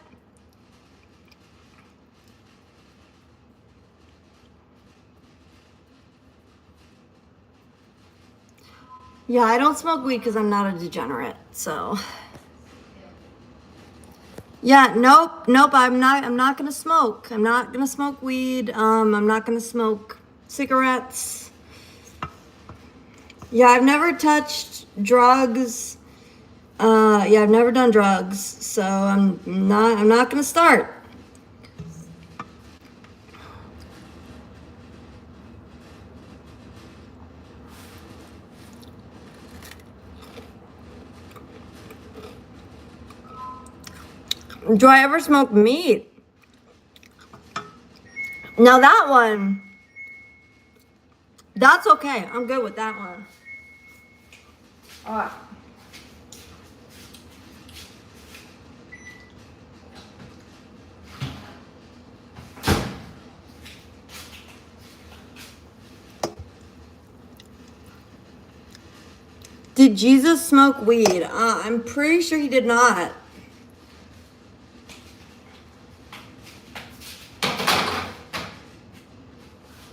Yeah, I don't smoke weed because I'm not a degenerate, so. Yeah, nope, I'm not gonna smoke. I'm not gonna smoke weed. I'm not gonna smoke cigarettes. Yeah, I've never touched drugs. Yeah, I've never done drugs, so I'm not gonna start. Do I ever smoke meat? Now that one, that's okay. I'm good with that one. All right. Did Jesus smoke weed? I'm pretty sure he did not.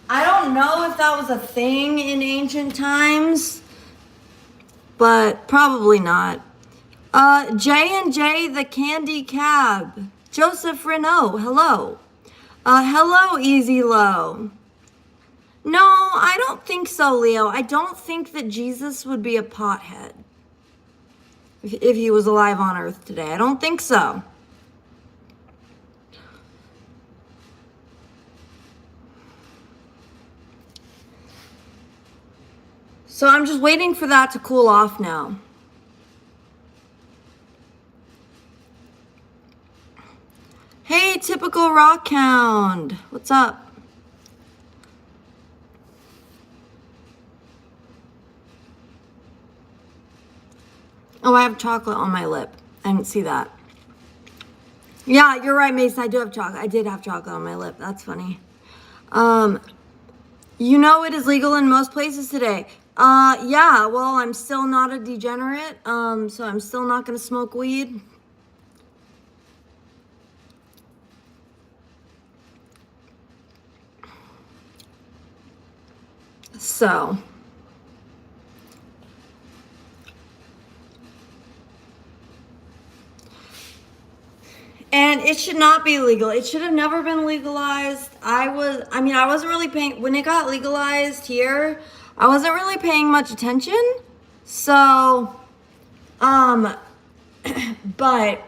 I don't know if that was a thing in ancient times, but probably not. J&J the Candy Cab. Joseph Renault, hello. Hello, Easy Low. No, I don't think so, Leo. I don't think that Jesus would be a pothead if he was alive on Earth today. I don't think so. So I'm just waiting for that to cool off now. Hey, typical rock hound. What's up? Oh, I have chocolate on my lip. I didn't see that. Yeah, you're right, Mason. I do have chocolate. I did have chocolate on my lip. That's funny. You know it is legal in most places today. Yeah, well, I'm still not a degenerate. So I'm still not gonna smoke weed. So. And it should not be legal. It should have never been legalized. I wasn't really paying, when it got legalized here, I wasn't really paying much attention. So, but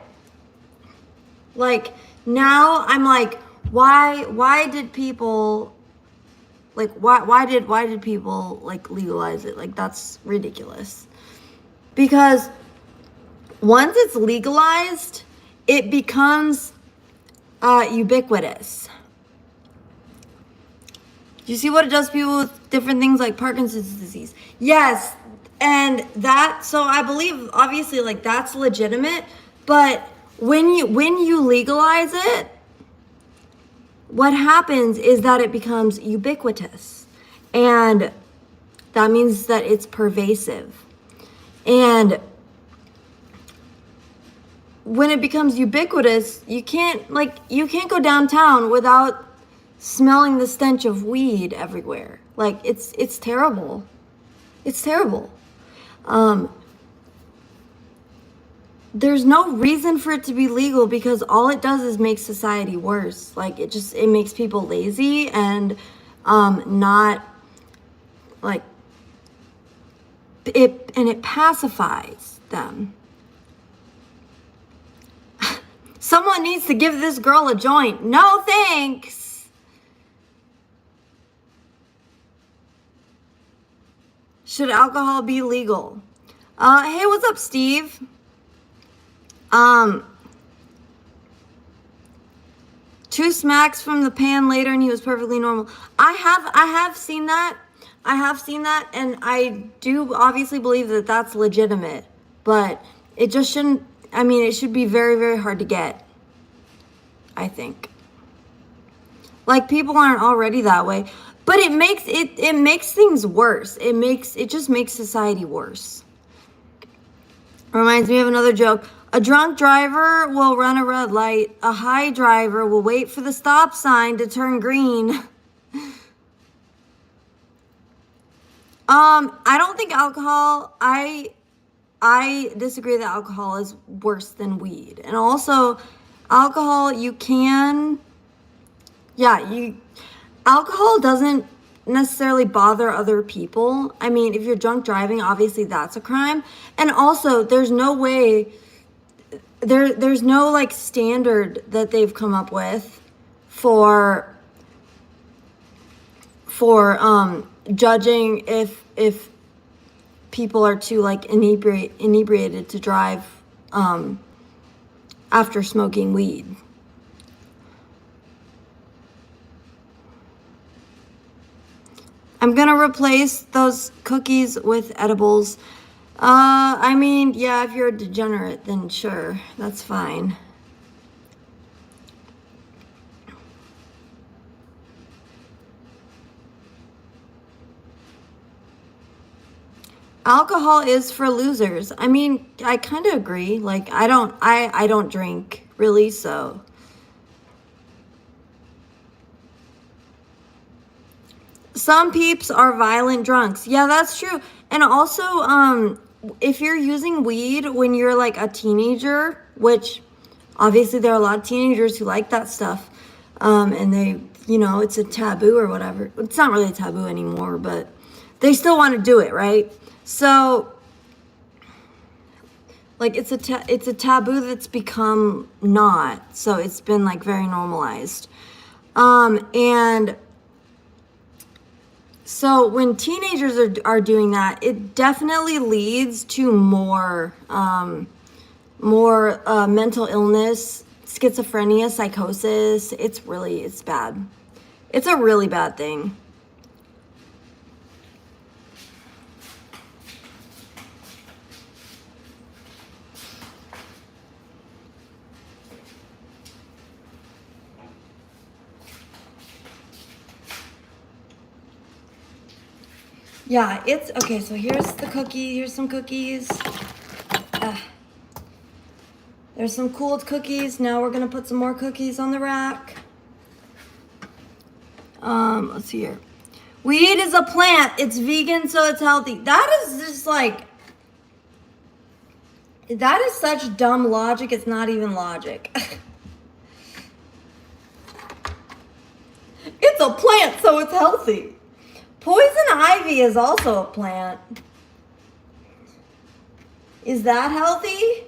like now I'm like, why did people like, why did people like legalize it? Like that's ridiculous. Because once it's legalized, it becomes ubiquitous. Do you see what it does to people with different things like Parkinson's disease? Yes, and so I believe obviously like that's legitimate, but when you legalize it, what happens is that it becomes ubiquitous, and that means that it's pervasive. And when it becomes ubiquitous, you can't go downtown without smelling the stench of weed everywhere. Like it's terrible. It's terrible. there's no reason for it to be legal because all it does is make society worse. Like it makes people lazy and not like it pacifies them. Someone needs to give this girl a joint. No thanks. Should alcohol be legal? Hey, what's up, Steve? Two smacks from the pan later and he was perfectly normal. I have seen that. I have seen that, and I do obviously believe that that's legitimate, but it just shouldn't, I mean, it should be very, very hard to get, I think. Like, people aren't already that way, but it makes things worse. It just makes society worse. Reminds me of another joke. A drunk driver will run a red light. A high driver will wait for the stop sign to turn green. I don't think alcohol, I disagree that alcohol is worse than weed. And also, alcohol, alcohol doesn't necessarily bother other people. I mean, if you're drunk driving, obviously that's a crime. And also, there's no way, there's no like standard that they've come up with for judging if people are too like inebriated to drive after smoking weed. I'm gonna replace those cookies with edibles. I mean, yeah, if you're a degenerate, then sure, that's fine. Alcohol is for losers. I mean, I kind of agree. Like, I don't drink really, so. Some peeps are violent drunks. Yeah, that's true. And also, if you're using weed when you're like a teenager, which obviously there are a lot of teenagers who like that stuff, and they, it's a taboo or whatever. It's not really a taboo anymore, but they still want to do it, right? So, like, it's a taboo that's become not. So it's been like very normalized. And so when teenagers are doing that, it definitely leads to more mental illness, schizophrenia, psychosis. It's bad. It's a really bad thing. Yeah, it's okay. So here's the cookie. Here's some cookies. There's some cooled cookies. Now we're gonna put some more cookies on the rack. Let's see here. Weed is a plant. It's vegan, so it's healthy. That is just like, that is such dumb logic. It's not even logic. It's a plant, so it's healthy. Poison ivy is also a plant. Is that healthy?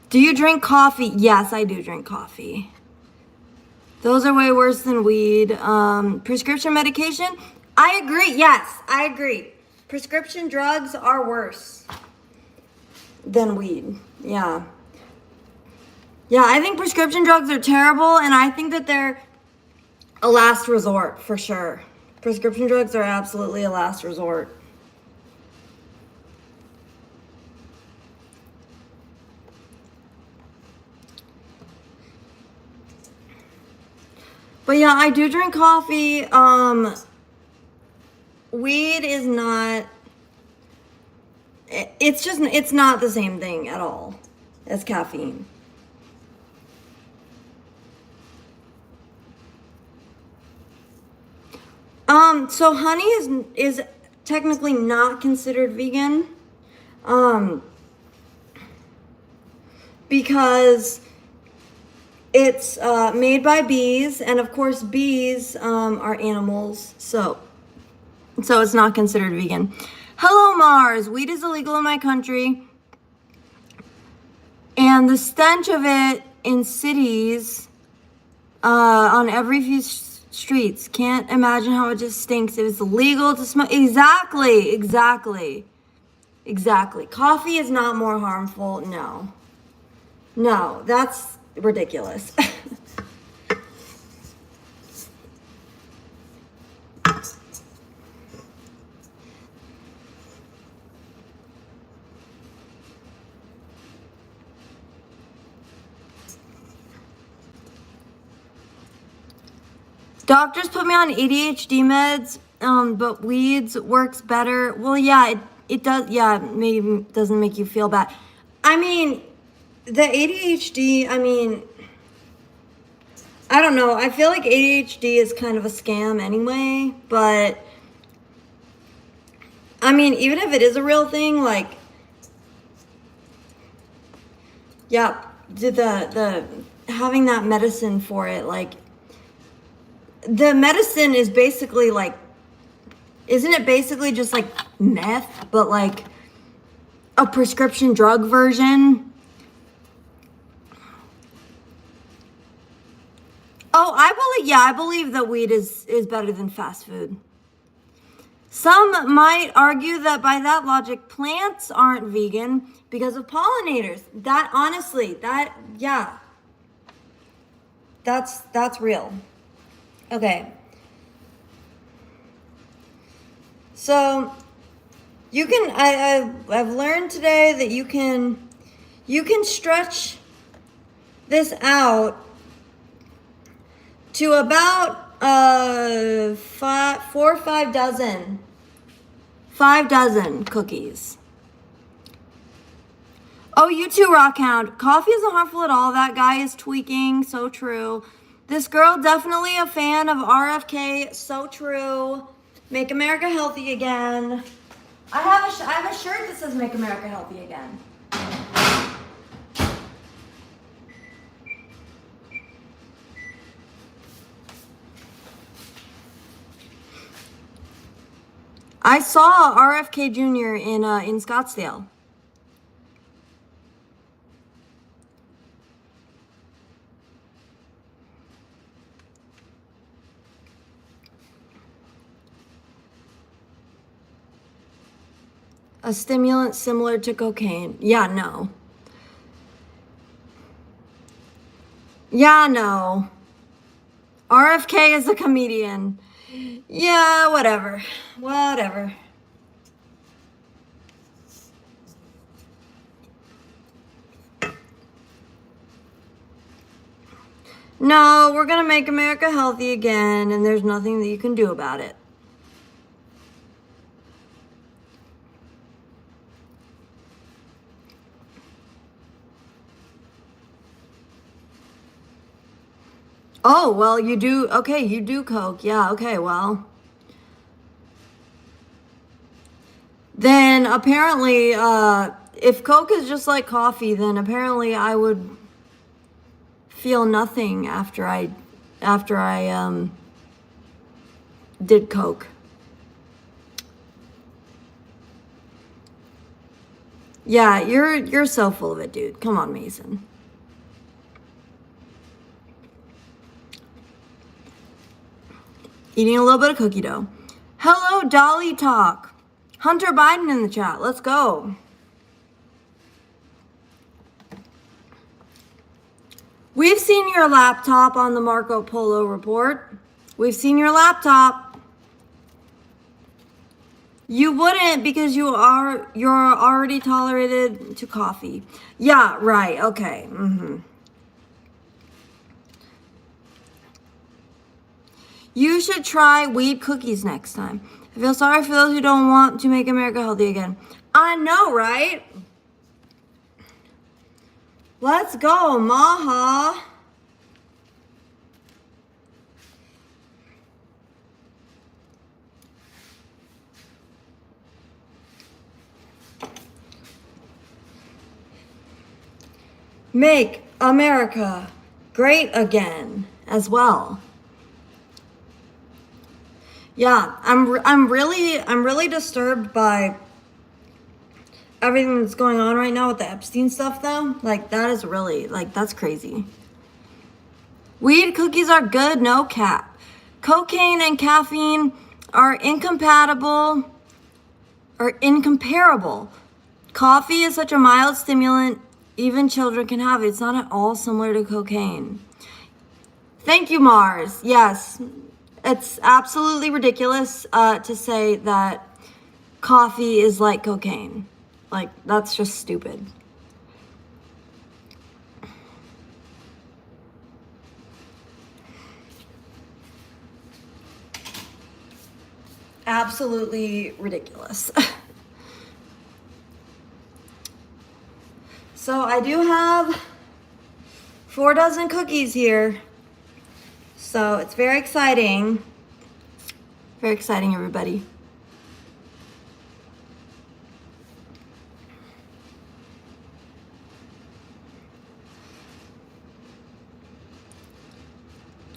Do you drink coffee? Yes, I do drink coffee. Those are way worse than weed. Prescription medication? I agree. Yes, I agree. Prescription drugs are worse than weed. Yeah. Yeah, I think prescription drugs are terrible, and I think that they're a last resort for sure. Prescription drugs are absolutely a last resort. But yeah, I do drink coffee. Weed is not, it's not the same thing at all as caffeine. So honey is technically not considered vegan. Because it's made by bees, and of course bees are animals, so it's not considered vegan. Hello Mars, weed is illegal in my country, and the stench of it in cities on every few streets. Can't imagine how it just stinks. It is illegal to smoke. Exactly. Coffee is not more harmful. No, that's ridiculous. Doctors put me on ADHD meds, but weeds works better. Well, yeah, it does. Yeah, maybe doesn't make you feel bad. I mean, the ADHD, I don't know. I feel like ADHD is kind of a scam anyway, but I mean, even if it is a real thing, like, yeah, the having that medicine for it, like, the medicine is basically like, isn't it basically just like meth, but like a prescription drug version? Oh, I believe that weed is better than fast food. Some might argue that by that logic, plants aren't vegan because of pollinators. That honestly, yeah, that's real. Okay. So you can I've learned today that you can stretch this out to about 5 dozen cookies. Oh, you too, Rockhound. Coffee isn't harmful at all. That guy is tweaking. So true. This girl, definitely a fan of RFK. So true. Make America healthy again. I have a shirt that says Make America Healthy Again. I saw RFK Jr. in Scottsdale. A stimulant similar to cocaine. Yeah, no. Yeah, no. RFK is a comedian. Yeah, whatever. No, we're gonna make America healthy again, and there's nothing that you can do about it. Oh, well, you do. Okay, you do Coke. Yeah, okay, well. Then apparently, if Coke is just like coffee, then apparently I would feel nothing after I did Coke. Yeah, you're so full of it, dude. Come on, Mason. Eating a little bit of cookie dough. Hello, Dolly Talk. Hunter Biden in the chat. Let's go. We've seen your laptop on the Marco Polo report. We've seen your laptop. You wouldn't because you're already tolerated to coffee. Yeah, right. Okay. You should try weed cookies next time. I feel sorry for those who don't want to make America healthy again. I know, right? Let's go, Maha. Make America great again as well. Yeah, I'm really disturbed by everything that's going on right now with the Epstein stuff though. Like that is really, like, that's crazy. Weed cookies are good, no cap. Cocaine and caffeine are incomparable. Coffee is such a mild stimulant, even children can have it. It's not at all similar to cocaine. Thank you, Mars. Yes, it's absolutely ridiculous to say that coffee is like cocaine. Like, that's just stupid. Absolutely ridiculous. So I do have 4 dozen cookies here. So it's very exciting. Very exciting, everybody.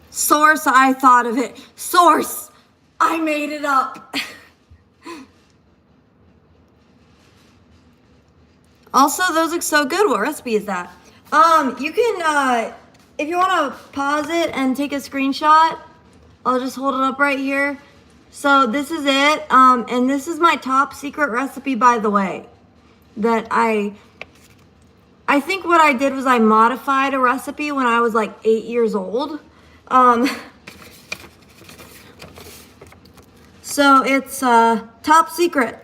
Source, I thought of it. Source, I made it up. Also, those look so good. What recipe is that? You can, if you want to pause it and take a screenshot, I'll just hold it up right here. So this is it. And this is my top secret recipe, by the way, that I think what I did was I modified a recipe when I was like 8 years old. So it's, top secret.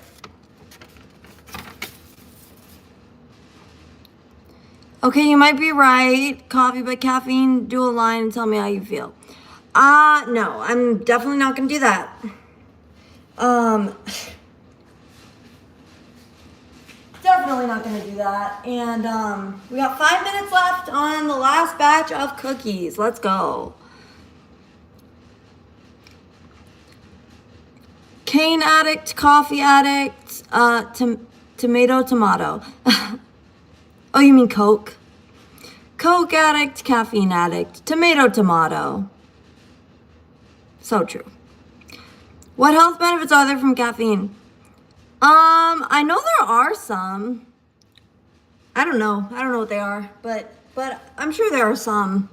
Okay, you might be right. Coffee but caffeine. Do a line and tell me how you feel. No, I'm definitely not gonna do that. Definitely not gonna do that. And we got 5 minutes left on the last batch of cookies. Let's go. Cane addict, coffee addict, tomato. Oh, you mean Coke? Coke addict, caffeine addict, tomato. So true. What health benefits are there from caffeine? I know there are some. I don't know what they are, but I'm sure there are some.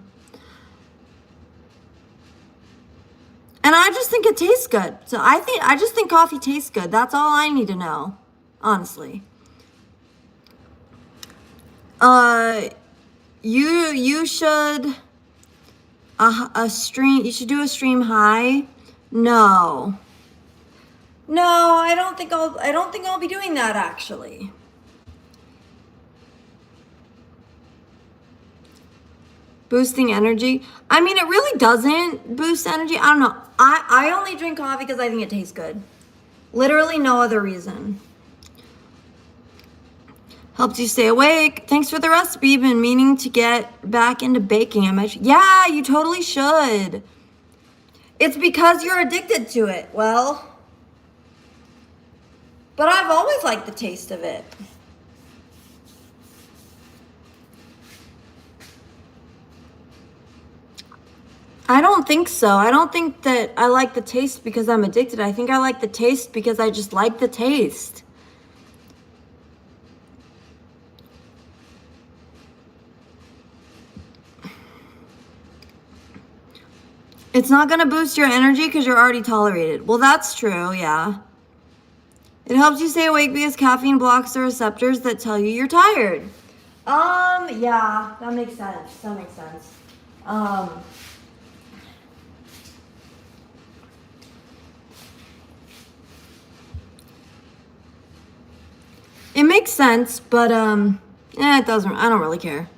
And I just think it tastes good. So I just think coffee tastes good. That's all I need to know, honestly. You should you should do a stream high. No, I don't think I'll be doing that, actually. Boosting energy. I mean, it really doesn't boost energy. I don't know. I only drink coffee because I think it tastes good. Literally no other reason. Helps you stay awake. Thanks for the recipe. Been meaning to get back into baking. Yeah, you totally should. It's because you're addicted to it. Well, but I've always liked the taste of it. I don't think so. I don't think that I like the taste because I'm addicted. I think I like the taste because I just like the taste. It's not going to boost your energy because you're already tolerated. Well, that's true, yeah. It helps you stay awake because caffeine blocks the receptors that tell you you're tired. Yeah, that makes sense. It makes sense, but, it doesn't, I don't really care.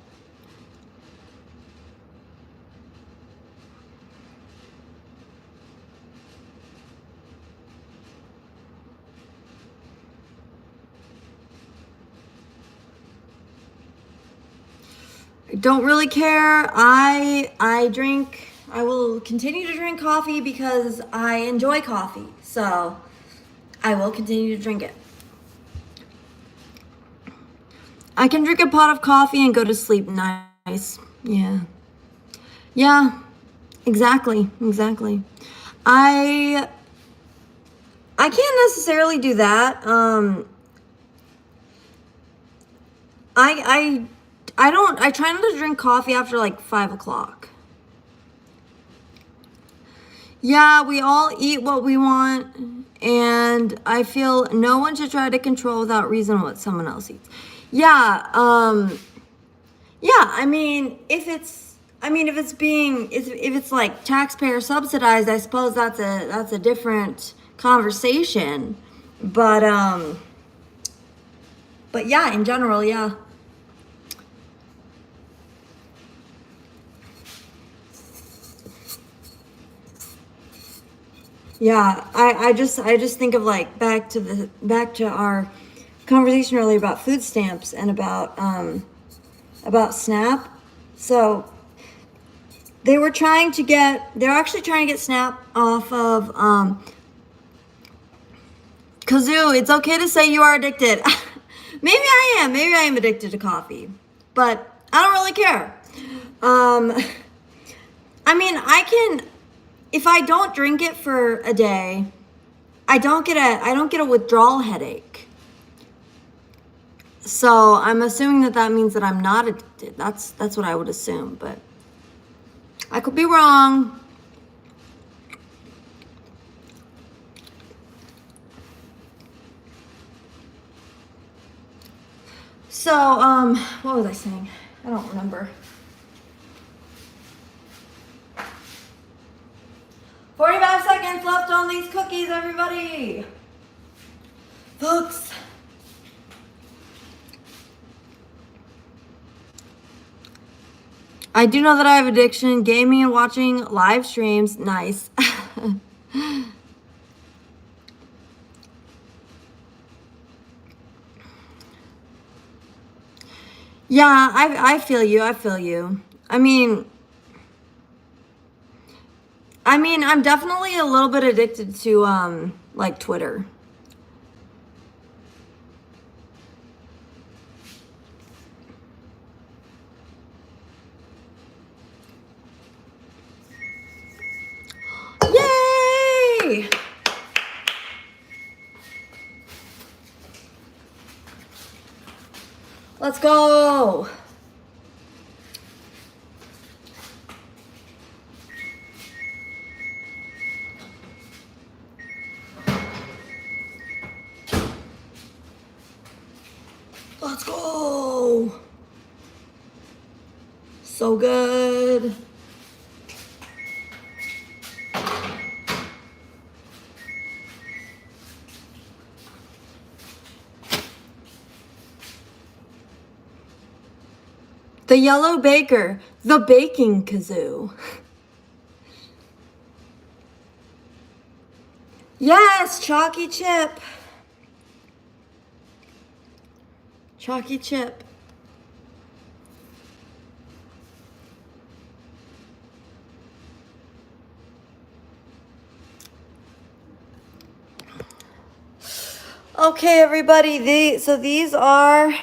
I don't really care. I will continue to drink coffee because I enjoy coffee. So I will continue to drink it. I can drink a pot of coffee and go to sleep. Nice. Yeah. Yeah. Exactly. Exactly. I can't necessarily do that. I try not to drink coffee after like 5 o'clock. Yeah, we all eat what we want, and I feel no one should try to control without reason what someone else eats. Yeah, I mean, if it's like taxpayer subsidized, I suppose that's a different conversation. But yeah, in general, yeah. Yeah, I just think of like back to our conversation earlier about food stamps and about SNAP. So they're actually trying to get SNAP off of Kazoo. It's okay to say you are addicted. Maybe I am. Maybe I am addicted to coffee, but I don't really care. I mean, if I don't drink it for a day, I don't get a withdrawal headache. So I'm assuming that means that I'm not addicted. That's what I would assume, but I could be wrong. So, what was I saying? I don't remember. 45 seconds left on these cookies, everybody. Folks. I do know that I have addiction, gaming and watching live streams. Nice. Yeah, I feel you. I mean, I'm definitely a little bit addicted to like Twitter. Yay! Let's go. Let's go. So good. The Yellow Baker, the baking kazoo. Yes, chalky chip. Chalky chip. Okay, everybody. So these are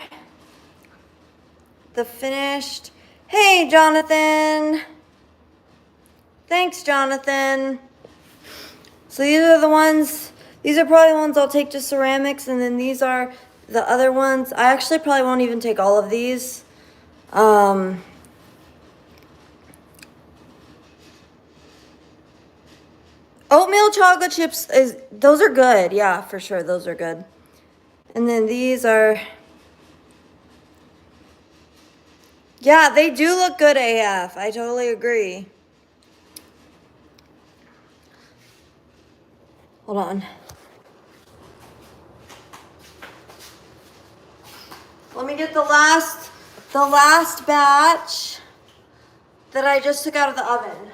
the finished. Hey, Jonathan. Thanks, Jonathan. So these are the ones. These are probably the ones I'll take to ceramics, and then these are the other ones. I actually probably won't even take all of these. Oatmeal chocolate chips those are good. Yeah, for sure. Those are good. And then these are, yeah, they do look good AF. I totally agree. Hold on. Let me get the last batch that I just took out of the oven.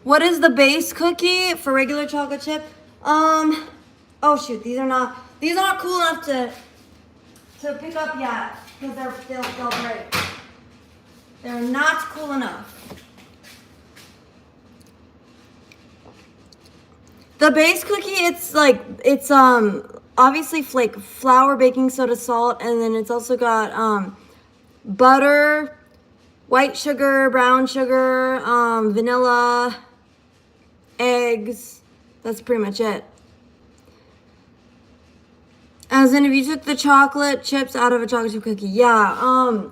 What is the base cookie for regular chocolate chip? Oh shoot, these aren't cool enough to pick up yet because they'll break. They're not cool enough. The base cookie, it's obviously like flour, baking soda, salt, and then it's also got butter, white sugar, brown sugar, vanilla, eggs. That's pretty much it. As in, if you took the chocolate chips out of a chocolate chip cookie, yeah.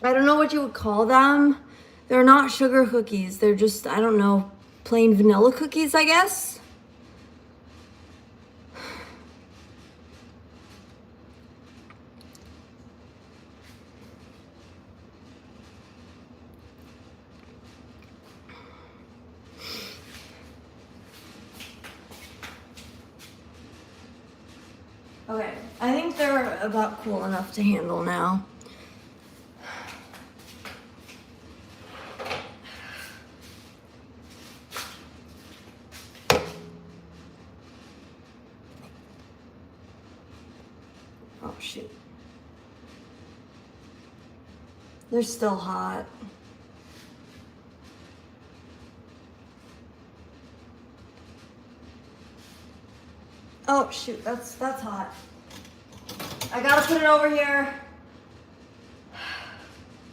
I don't know what you would call them. They're not sugar cookies. They're just, I don't know, plain vanilla cookies, I guess. Okay, I think they're about cool enough to handle now. Oh, shoot. They're still hot. Oh, shoot, that's hot. I gotta put it over here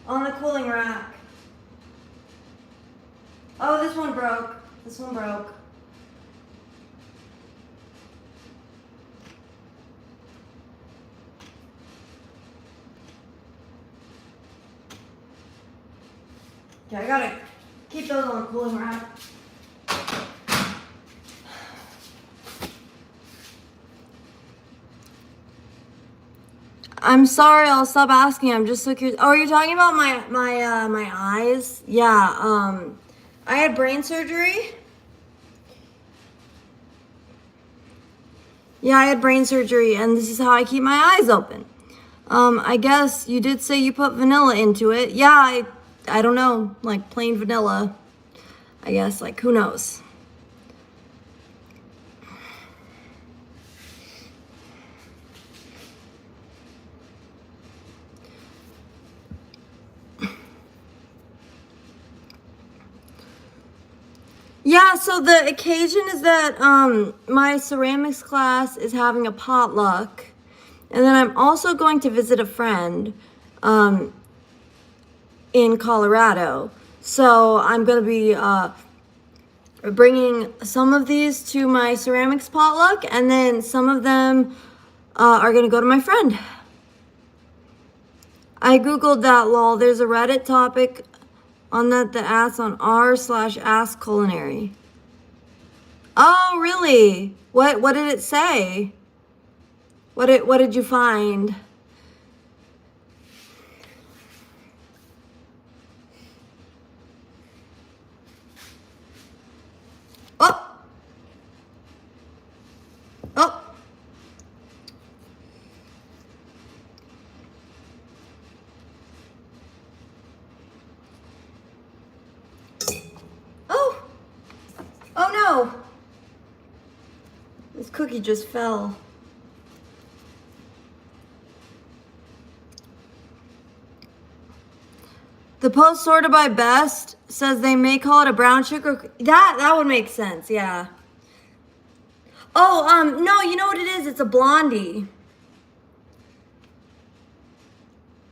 on the cooling rack. Oh, this one broke. This one broke. Yeah, I gotta keep those on the cooling rack. I'm sorry, I'll stop asking. I'm just so curious. Oh, are you talking about my eyes? Yeah, I had brain surgery. Yeah, I had brain surgery, and this is how I keep my eyes open. I guess you did say you put vanilla into it. Yeah, I don't know, like plain vanilla. I guess, like, who knows? Yeah, so the occasion is that my ceramics class is having a potluck, and then I'm also going to visit a friend in Colorado. So I'm going to be bringing some of these to my ceramics potluck, and then some of them are going to go to my friend. I googled that, lol. There's a Reddit topic on that asks on r/ask culinary. Oh, really? What did it say? What did you find? Oh. Oh. Oh. Oh no. This cookie just fell. The post sorted by best says they may call it a brown sugar. That would make sense, yeah. Oh, no, you know what it is? It's a blondie.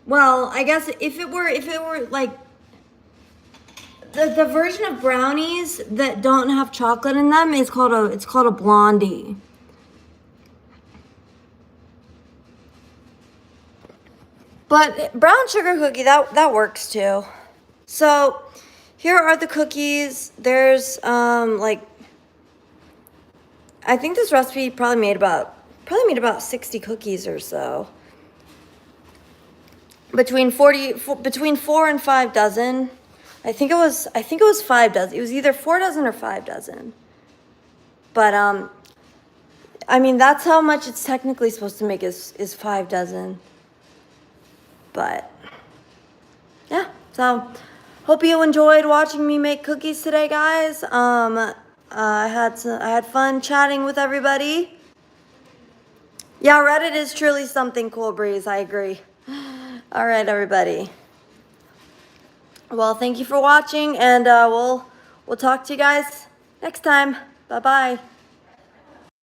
Well, I guess if it were like the version of brownies that don't have chocolate in them is called a blondie. But brown sugar cookie, that works too. So here are the cookies. There's like, I think this recipe probably made about 60 cookies or so. Between 4 and 5 dozen. I think it was 5 dozen. It was either 4 dozen or 5 dozen. But I mean, that's how much it's technically supposed to make is 5 dozen. But yeah, so hope you enjoyed watching me make cookies today, guys. I had fun chatting with everybody. Yeah, Reddit is truly something cool, Breeze. I agree. All right, everybody. Well, thank you for watching, and we'll talk to you guys next time. Bye bye.